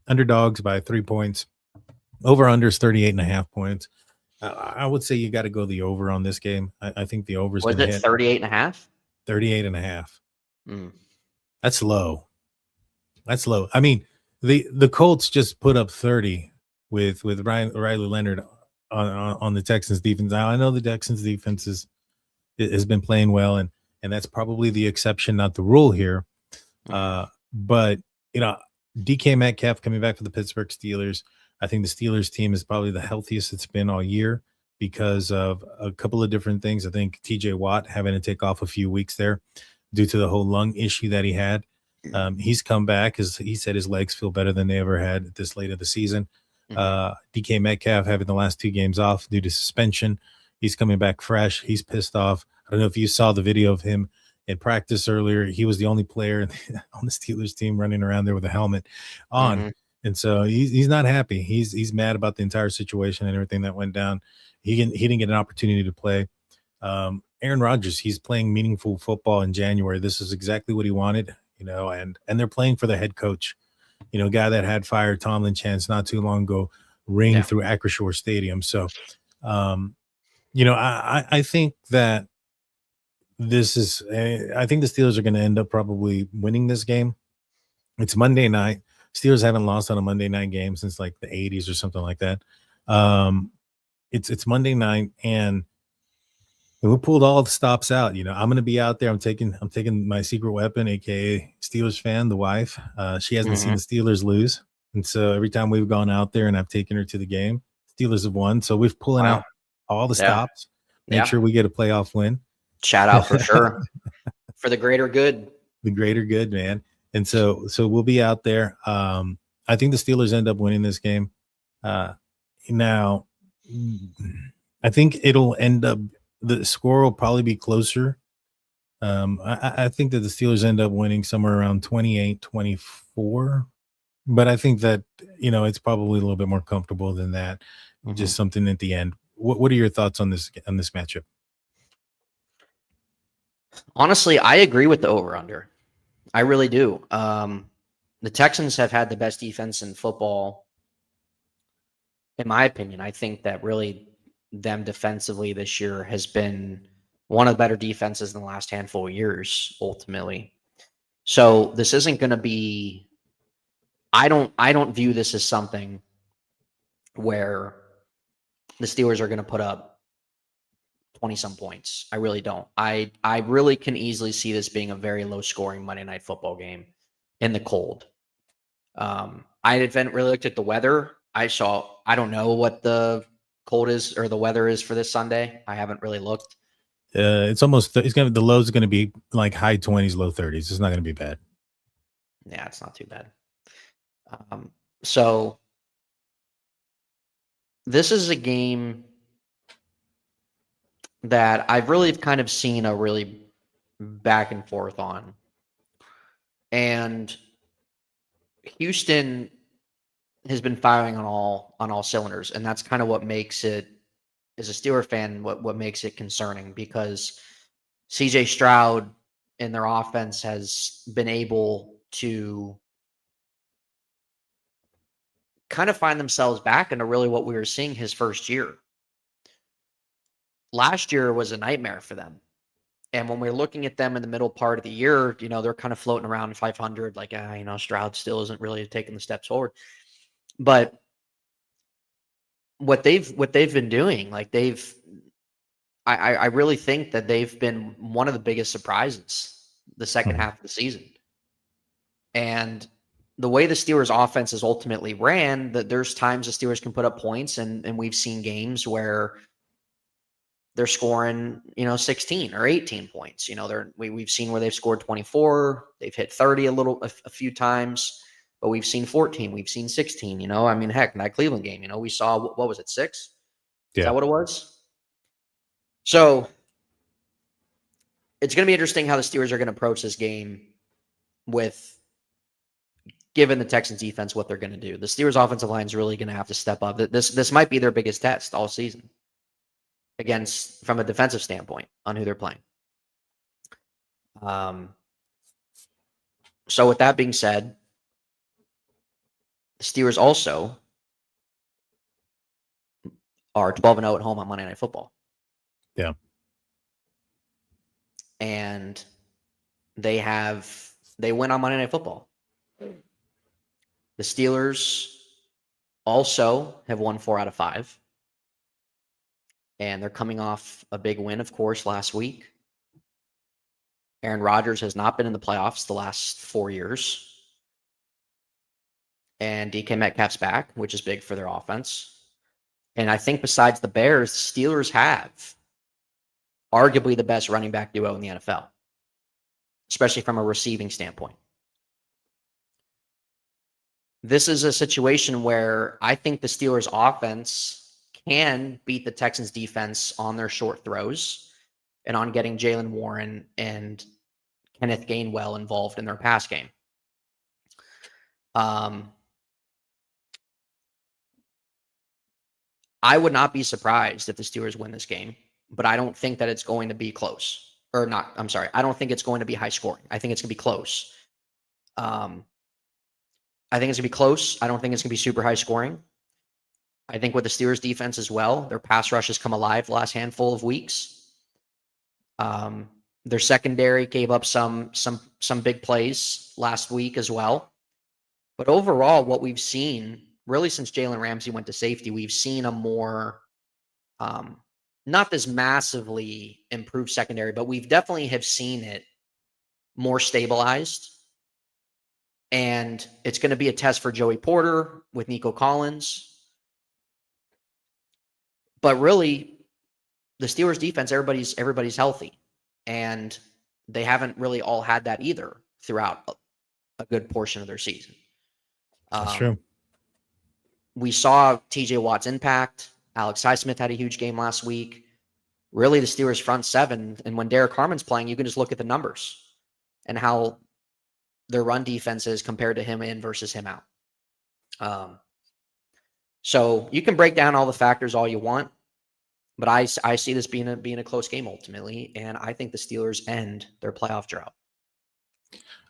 underdogs by 3 points. Over-under is 38.5 points. I would say you got to go the over on this game. I think the over is going to hit 38.5. 38.5. That's low. That's low. I mean, the Colts just put up 30 with Riley Leonard on the Texans defense. Now I know the Texans defense has been playing well, and that's probably the exception, not the rule here. But DK Metcalf coming back for the Pittsburgh Steelers. I think the Steelers team is probably the healthiest it's been all year because of a couple of different things. I think TJ Watt having to take off a few weeks there due to the whole lung issue that he had. He's come back, as he said, his legs feel better than they ever had at this late of the season. DK Metcalf having the last 2 games off due to suspension. He's coming back fresh. He's pissed off. I don't know if you saw the video of him in practice earlier. He was the only player on the Steelers team running around there with a helmet on. And so he's not happy. He's mad about the entire situation and everything that went down. He didn't get an opportunity to play. Aaron Rodgers, he's playing meaningful football in January. This is exactly what he wanted, and they're playing for the head coach, guy that had fired Tomlin chance not too long ago, ring through Acrisure Stadium. So, I think that I think the Steelers are going to end up probably winning this game. It's Monday night. Steelers haven't lost on a Monday night game since like the 80s or something like that. It's Monday night, and we pulled all the stops out. I'm going to be out there. I'm taking my secret weapon, aka Steelers fan, the wife. She hasn't seen the Steelers lose, and so every time we've gone out there and I've taken her to the game, Steelers have won. So we've pulling out all the stops. Make sure we get a playoff win. Shout out for sure for the greater good. The greater good, man. And so we'll be out there. I think the Steelers end up winning this game. Now, I think it'll end up. The score will probably be closer. I think that the Steelers end up winning somewhere around 28-24. But I think that, it's probably a little bit more comfortable than that. Just something at the end. What are your thoughts on this matchup? Honestly, I agree with the over-under. I really do. The Texans have had the best defense in football, in my opinion. I think that really them defensively this year has been one of the better defenses in the last handful of years, ultimately. So this isn't going to be, I don't view this as something where the Steelers are going to put up 20-some points. I really don't. I really can easily see this being a very low-scoring Monday Night Football game in the cold. I haven't really looked at the weather. I don't know what the cold is or the weather is for this Sunday. I haven't really looked. It's almost the lows are going to be like high 20s, low 30s. It's not going to be bad. Yeah, it's not too bad. So this is a game that I've really kind of seen a really back and forth on. And Houston has been firing on all cylinders, and that's kind of what makes it, as a Steeler fan, what makes it concerning, because CJ Stroud and their offense has been able to kind of find themselves back into really what we were seeing his first year. Last year was a nightmare for them. And when we're looking at them in the middle part of the year, they're kind of floating around 500, like, Stroud still isn't really taking the steps forward. But what they've been doing, like I really think that they've been one of the biggest surprises the second half of the season. And the way the Steelers offense is ultimately ran, that there's times the Steelers can put up points, and we've seen games where they're scoring, 16 or 18 points. We've seen where they've scored 24, they've hit 30 a few times, but we've seen 14, we've seen 16. Heck, in that Cleveland game, we saw, what was it, 6? Yeah. Is that what it was? So it's going to be interesting how the Steelers are going to approach this game given the Texans defense, what they're going to do. The Steelers offensive line is really going to have to step up. This might be their biggest test all season from a defensive standpoint on who they're playing. So with that being said, the Steelers also are 12-0 at home on Monday Night Football. Yeah. And they win on Monday Night Football. The Steelers also have won 4 out of 5. And they're coming off a big win, of course, last week. Aaron Rodgers has not been in the playoffs the last 4 years. And DK Metcalf's back, which is big for their offense. And I think besides the Bears, the Steelers have arguably the best running back duo in the NFL, especially from a receiving standpoint. This is a situation where I think the Steelers offense can beat the Texans defense on their short throws and on getting Jalen Warren and Kenneth Gainwell involved in their pass game. I would not be surprised if the Steelers win this game, but I don't think that it's going to be close. Or not, I'm sorry. I don't think it's going to be high scoring. I think it's going to be close. I think it's going to be close. I don't think it's going to be super high scoring. I think with the Steelers defense as well, their pass rush has come alive the last handful of weeks. Their secondary gave up some big plays last week as well. But overall, what we've seen, really since Jalen Ramsey went to safety, we've seen a more, not this massively improved secondary, but we've definitely have seen it more stabilized. And it's going to be a test for Joey Porter with Nico Collins. But really, the Steelers defense, everybody's healthy. And they haven't really all had that either throughout a good portion of their season. That's true. We saw TJ Watt's impact. Alex Highsmith had a huge game last week. Really, the Steelers front seven. And when Derek Harmon's playing, you can just look at the numbers and how their run defense is compared to him in versus him out. So you can break down all the factors all you want, but I see this being a close game ultimately, and I think the Steelers end their playoff drought.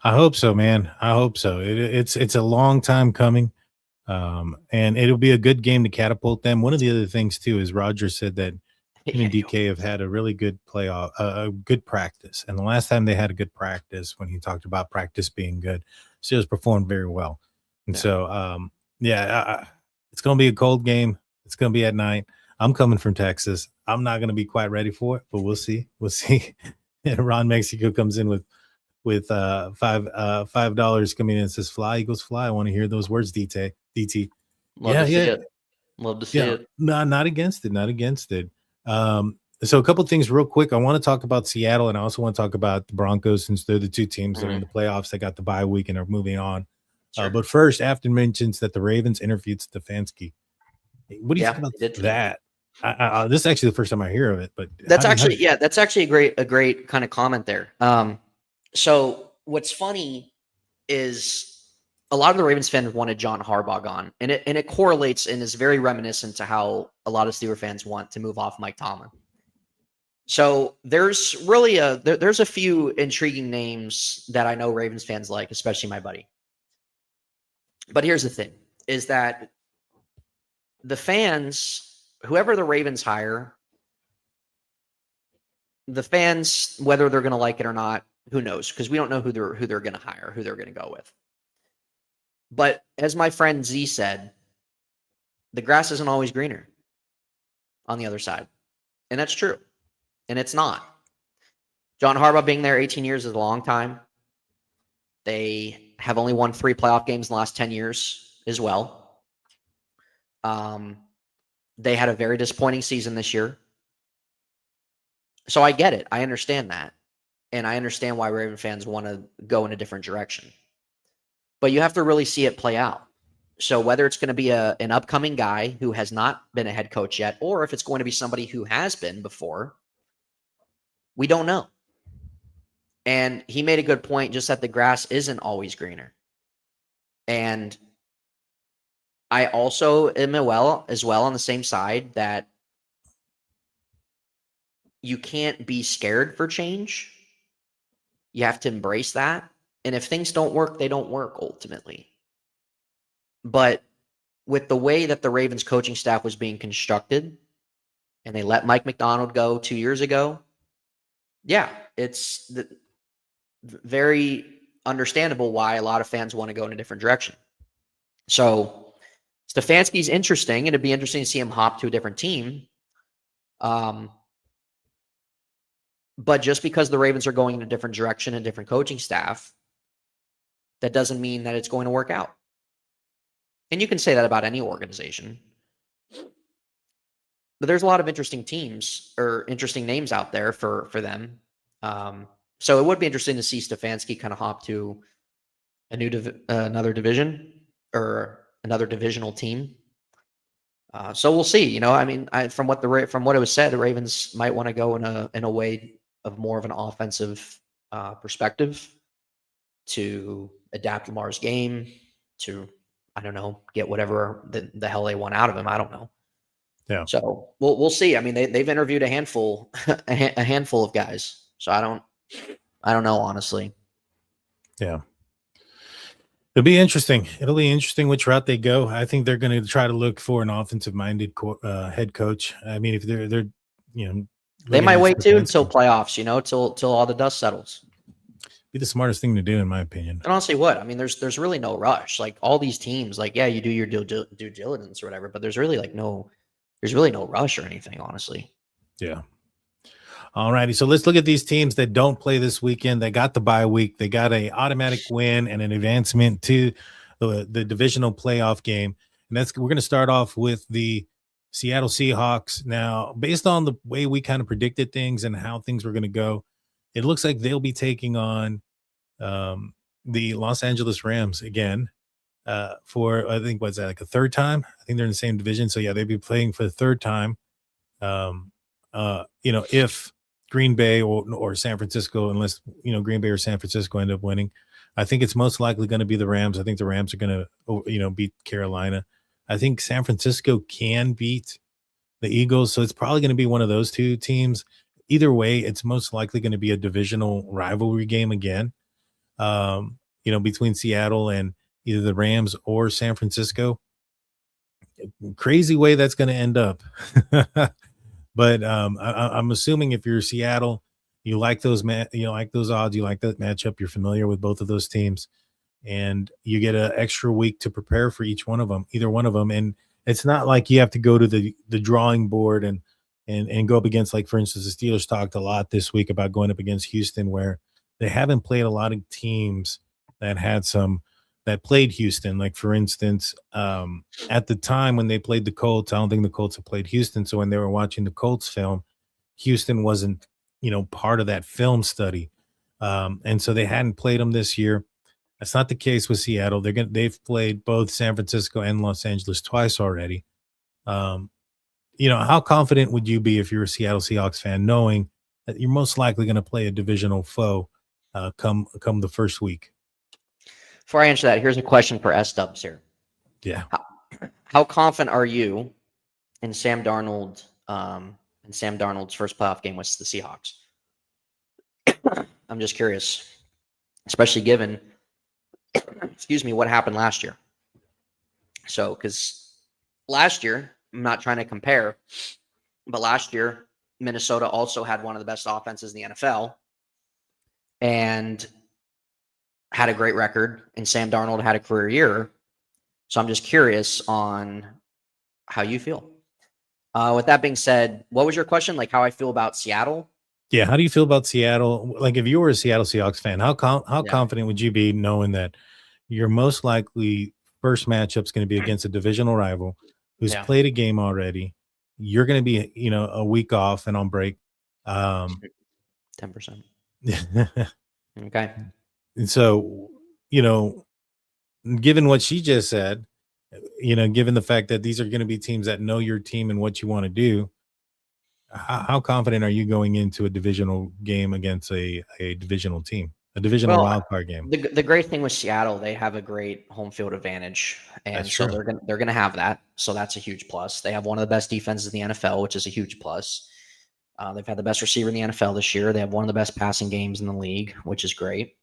I hope so, man. I hope so. It's a long time coming, and it'll be a good game to catapult them. One of the other things too is Roger said that him and DK have had a really good playoff, a good practice. And the last time they had a good practice, when he talked about practice being good, Steelers performed very well. And so, it's going to be a cold game. It's going to be at night. I'm coming from Texas. I'm not going to be quite ready for it, but we'll see. We'll see. Ron Mexico comes in with $5 coming in and says, "Fly, Eagles, fly." I want to hear those words, DT. Love to see it. Love to see it. No, not against it. Not against it. So a couple of things real quick. I want to talk about Seattle, and I also want to talk about the Broncos, since they're the two teams that are in the playoffs. They got the bye week and are moving on. Sure. But first, Afton mentions that the Ravens interviewed Stefanski. What do you think about that? This is actually the first time I hear of it, but that's actually a great kind of comment there. So what's funny is a lot of the Ravens fans wanted John Harbaugh gone, and it correlates and is very reminiscent to how a lot of Steelers fans want to move off Mike Tomlin. So there's really there's a few intriguing names that I know Ravens fans like, especially my buddy. But here's the thing, is that the fans, whoever the Ravens hire, the fans, whether they're going to like it or not, who knows? Because we don't know who they're going to hire, who they're going to go with. But as my friend Z said, the grass isn't always greener on the other side. And that's true. And it's not. John Harbaugh being there 18 years is a long time. They have only won 3 playoff games in the last 10 years as well. They had a very disappointing season this year. So I get it. I understand that. And I understand why Raven fans want to go in a different direction. But you have to really see it play out. So whether it's going to be an upcoming guy who has not been a head coach yet, or if it's going to be somebody who has been before, we don't know. And he made a good point, just that the grass isn't always greener. And I also am as well on the same side that you can't be scared for change. You have to embrace that. And if things don't work, they don't work ultimately. But with the way that the Ravens coaching staff was being constructed, and they let Mike McDonald go 2 years ago, yeah, it's very understandable why a lot of fans want to go in a different direction. So Stefanski's interesting, and it'd be interesting to see him hop to a different team. But just because the Ravens are going in a different direction and different coaching staff, that doesn't mean that it's going to work out. And you can say that about any organization. But there's a lot of interesting teams or interesting names out there for them. So it would be interesting to see Stefanski kind of hop to a new another division or another divisional team. So we'll see. You know, I mean, from what it was said, the Ravens might want to go in a way of more of an offensive perspective to adapt Lamar's game, to, I don't know, get whatever the hell they want out of him. I don't know. Yeah. So we'll see. I mean, they've interviewed a handful of guys. So I don't know, honestly. Yeah. It'll be interesting. It'll be interesting which route they go. I think they're going to try to look for an offensive-minded head coach. I mean, if they're they might wait too until playoffs, till all the dust settles. Be the smartest thing to do, in my opinion. And honestly, what? I mean, there's really no rush. Like, all these teams, like, yeah, you do your due diligence or whatever, but there's really no rush or anything, honestly. Yeah. All righty. So let's look at these teams that don't play this weekend. They got the bye week. They got an automatic win and an advancement to the divisional playoff game. And we're going to start off with the Seattle Seahawks. Now, based on the way we kind of predicted things and how things were going to go, it looks like they'll be taking on the Los Angeles Rams again for, I think, what's that, like a third time? I think they're in the same division. So, yeah, they'd be playing for the third time. If Green Bay or San Francisco, unless, Green Bay or San Francisco end up winning, I think it's most likely going to be the Rams. I think the Rams are going to, beat Carolina. I think San Francisco can beat the Eagles. So it's probably going to be one of those two teams. Either way, it's most likely going to be a divisional rivalry game again, between Seattle and either the Rams or San Francisco. Crazy way that's going to end up. But I'm assuming if you're Seattle, you like those odds, you like that matchup. You're familiar with both of those teams, and you get an extra week to prepare for either one of them. And it's not like you have to go to the drawing board and go up against, like, for instance, the Steelers talked a lot this week about going up against Houston, where they haven't played a lot of teams that played Houston. Like, for instance, at the time when they played the Colts, I don't think the Colts have played Houston. So when they were watching the Colts film, Houston wasn't, part of that film study. And so they hadn't played them this year. That's not the case with Seattle. They've played both San Francisco and Los Angeles twice already. How confident would you be if you're a Seattle Seahawks fan, knowing that you're most likely going to play a divisional foe come the first week? Before I answer that, here's a question for S-Dubs here. Yeah. How confident are you in Sam Darnold in Sam Darnold's first playoff game with the Seahawks? I'm just curious, especially given, what happened last year. So, because last year, I'm not trying to compare, but last year, Minnesota also had one of the best offenses in the NFL and had a great record, and Sam Darnold had a career year. So I'm just curious on how you feel. With that being said, what was your question? Like, how I feel about Seattle? Yeah, how do you feel about Seattle? Like, if you were a Seattle Seahawks fan, how confident would you be knowing that your most likely first matchup is going to be against a divisional rival who's played a game already? You're going to be, a week off and on break. 10%. Okay. And so, given what she just said, given the fact that these are going to be teams that know your team and what you want to do, how confident are you going into a divisional game against a divisional team, a divisional wildcard game? The great thing with Seattle, they have a great home field advantage, and so they're gonna have that. So that's a huge plus. They have one of the best defenses in the NFL, which is a huge plus. They've had the best receiver in the NFL this year. They have one of the best passing games in the league, which is great.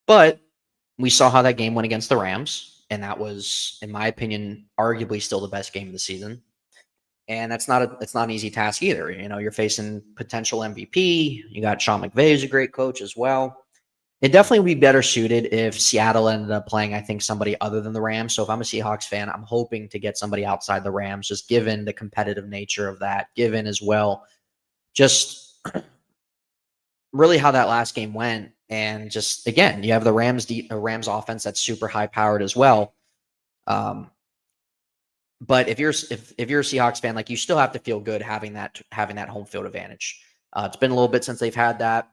But we saw how that game went against the Rams, and that was, in my opinion, arguably still the best game of the season. And it's not an easy task either. You're facing potential MVP. You got Sean McVay, who's a great coach as well. It definitely would be better suited if Seattle ended up playing, I think, somebody other than the Rams. So if I'm a Seahawks fan, I'm hoping to get somebody outside the Rams, just given the competitive nature of that, given as well just really how that last game went. And just, again, you have the Rams offense that's super high powered as well. But if you're a Seahawks fan, like, you still have to feel good having that home field advantage. It's been a little bit since they've had that.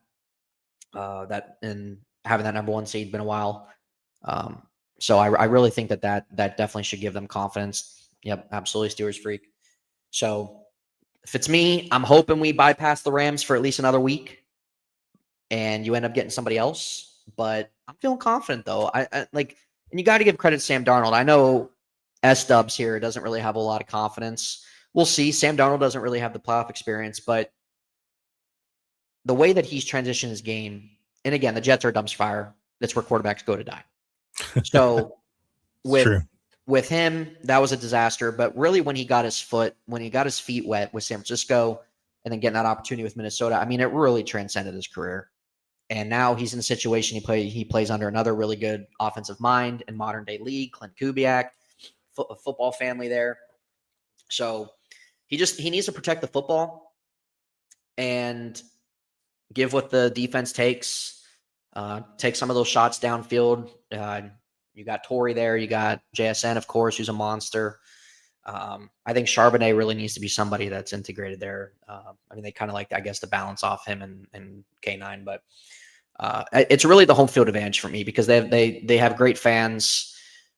And having that number one seed been a while. So I really think that definitely should give them confidence. Yep, absolutely, Steelers freak. So if it's me, I'm hoping we bypass the Rams for at least another week, and you end up getting somebody else. But I'm feeling confident though. I like, and you got to give credit to Sam Darnold. I know S-Dubs here doesn't really have a lot of confidence. We'll see. Sam Darnold doesn't really have the playoff experience, but the way that he's transitioned his game, and again, the Jets are a dumpster fire. That's where quarterbacks go to die. So with him, that was a disaster. But really, when he got his feet wet with San Francisco, and then getting that opportunity with Minnesota, I mean, it really transcended his career. And now he's in a situation he plays under another really good offensive mind in modern day league, Clint Kubiak, a football family there. So he needs to protect the football and give what the defense takes. Take some of those shots downfield. You got Torrey there. You got JSN, of course, who's a monster. I think Charbonnet really needs to be somebody that's integrated there. I mean, they kind of like, I guess, to balance off him and K9, but it's really the home field advantage for me because they have great fans.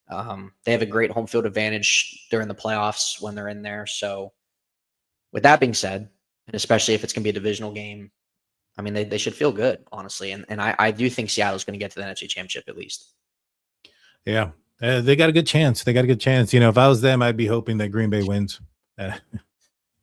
They have a great home field advantage during the playoffs when they're in there. So with that being said, and especially if it's going to be a divisional game, I mean, they should feel good, honestly. And I do think Seattle's going to get to the NFC Championship at least. Yeah, they got a good chance. If I was them, I'd be hoping that Green Bay wins.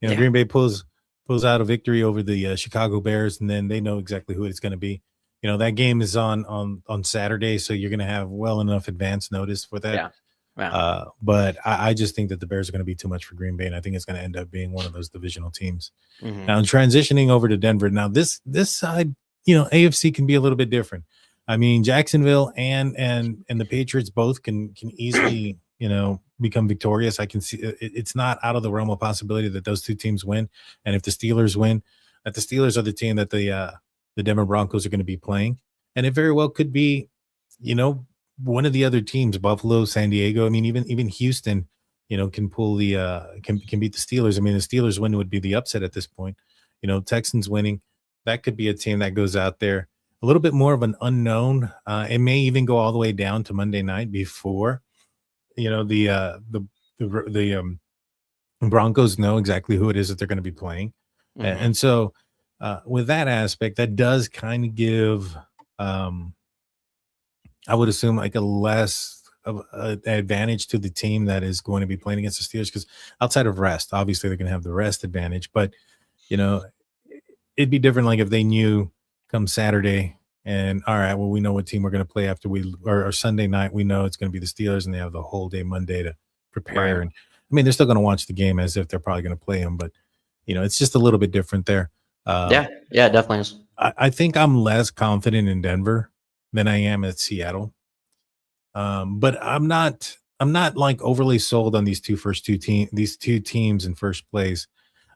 Green Bay pulls out a victory over the Chicago Bears, and then they know exactly who it's going to be. That game is on Saturday, so you're going to have well enough advance notice for that. Yeah. But I just think that the Bears are going to be too much for Green Bay, and I think it's going to end up being one of those divisional teams. Mm-hmm. Now, transitioning over to Denver. Now, this side, AFC can be a little bit different. I mean, Jacksonville and the Patriots both can easily become victorious, I can see it's not out of the realm of possibility that those two teams win. And if the Steelers win, that the Steelers are the team that the Denver Broncos are going to be playing. And it very well could be, one of the other teams, Buffalo, San Diego. I mean, even Houston, can pull the can beat the Steelers. I mean, the Steelers win would be the upset at this point. Texans winning, that could be a team that goes out there a little bit more of an unknown. It may even go all the way down to Monday night before, the Broncos know exactly who it is that they're going to be playing. Mhm. And so with that aspect, that does kind of give, I would assume, like a less of an advantage to the team that is going to be playing against the Steelers, because outside of rest, obviously they're going to have the rest advantage. But, it'd be different like if they knew come Saturday and, all right, well, we know what team we're going to play after or Sunday night, we know it's going to be the Steelers, and they have the whole day Monday to prepare. Right. And I mean, they're still going to watch the game as if they're probably going to play them, but it's just a little bit different there. Yeah, it definitely is. I think I'm less confident in Denver than I am at Seattle. But I'm not like overly sold on these two teams in first place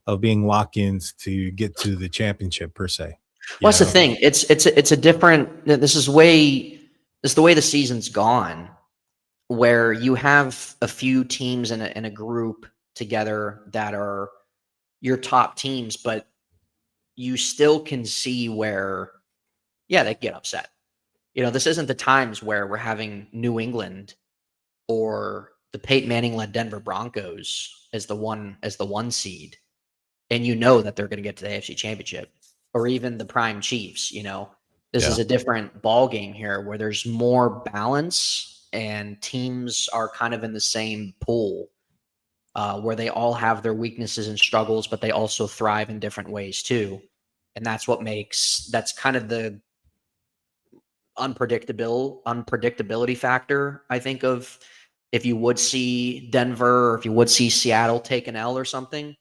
of being lock-ins to get to the championship per se. Well, that's the thing. It's a different. This is the way the season's gone, where you have a few teams in a group together that are your top teams, but you still can see where, they get upset. This isn't the times where we're having New England or the Peyton Manning-led Denver Broncos as the one seed, and that they're going to get to the AFC Championship, or even the prime Chiefs. This is a different ball game here, where there's more balance and teams are kind of in the same pool, where they all have their weaknesses and struggles, but they also thrive in different ways too. And that's kind of the unpredictability factor, I think, of if you would see Denver or if you would see Seattle take an L or something.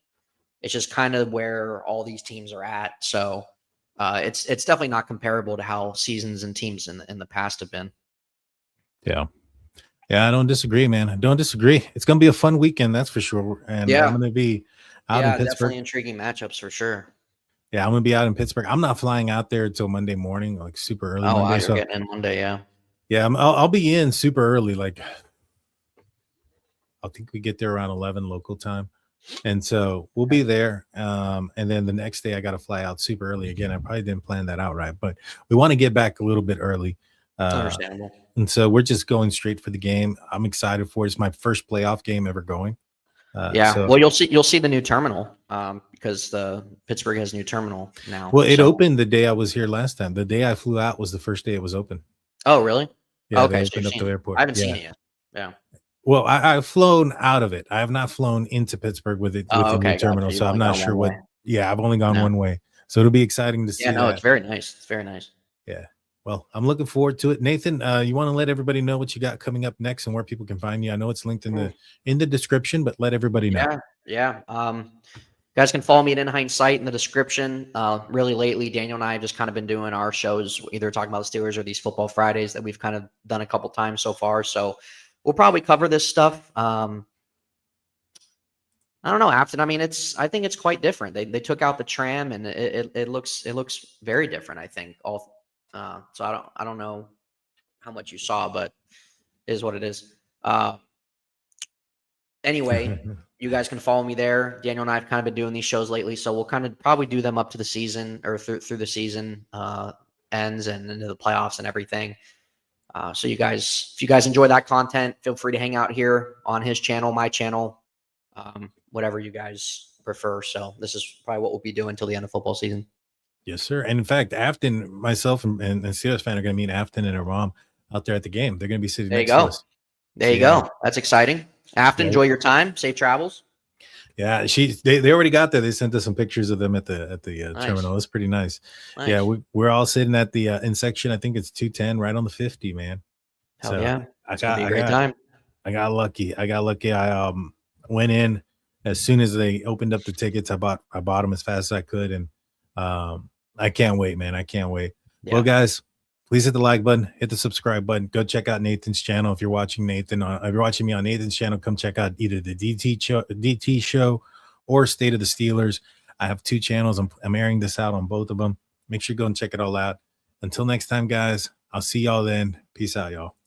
It's just kind of where all these teams are at. So it's definitely not comparable to how seasons and teams in the past have been. Yeah, I don't disagree, man. I don't disagree. It's going to be a fun weekend, that's for sure. And I'm going to be out in Pittsburgh. Definitely intriguing matchups for sure. Yeah, I'm going to be out in Pittsburgh. I'm not flying out there until Monday morning, like super early. Oh, Monday, you're getting in Monday, yeah. Yeah, I'll be in super early. Like, I think we get there around 11 local time. And so we'll be there. And then the next day I got to fly out super early again. I probably didn't plan that out right, but we want to get back a little bit early. Understandable. And so we're just going straight for the game. I'm excited for it. It's my first playoff game ever going. Well, you'll see the new terminal because the Pittsburgh has a new terminal now. Well, it opened the day I was here last time. The day I flew out was the first day it was open. Oh, really? Yeah, okay, they opened up the airport. I haven't seen it yet. Yeah. Well, I've flown out of it. I have not flown into Pittsburgh with the new terminal, so I'm not sure what. Yeah, I've only gone one way, so it'll be exciting to see. Yeah, no, it's very nice. It's very nice. Yeah. Well, I'm looking forward to it. Nathan, you want to let everybody know what you got coming up next and where people can find you? I know it's linked in the description, but let everybody know. Yeah. Guys can follow me at In Hindsight in the description. Really lately, Daniel and I have just kind of been doing our shows, either talking about the Steelers or these Football Fridays that we've kind of done a couple times so far. So we'll probably cover this stuff. I don't know, Afton. I mean, I think it's quite different. They took out the tram, and it looks very different, I think. So I don't know how much you saw, but it is what it is. Anyway, you guys can follow me there. Daniel and I have kind of been doing these shows lately, so we'll kind of probably do them up to the season or through the season ends and into the playoffs and everything. So if you guys enjoy that content, feel free to hang out here on his channel, my channel, whatever you guys prefer. So this is probably what we'll be doing until the end of football season. Yes, sir. And in fact, Afton, myself, and Steelers fan are going to meet Afton and Aram out there at the game. They're going to be sitting next to us. There you go. That's exciting. Afton, enjoy your time. Safe travels. Yeah, they already got there. They sent us some pictures of them at the terminal. It's pretty nice. Yeah, we're all sitting at the in section. I think it's 210, right on the 50, man. Hell yeah! It's gonna be a great time. I got lucky. I went in as soon as they opened up the tickets. I bought them as fast as I could, and I can't wait, man. I can't wait. Yeah. Well, guys, Please hit the like button, hit the subscribe button. Go check out Nathan's channel. If you're watching Nathan, if you're watching me on Nathan's channel, come check out either the DT show or State of the Steelers. I have 2 channels. I'm airing this out on both of them. Make sure you go and check it all out. Until next time, guys, I'll see y'all then. Peace out, y'all.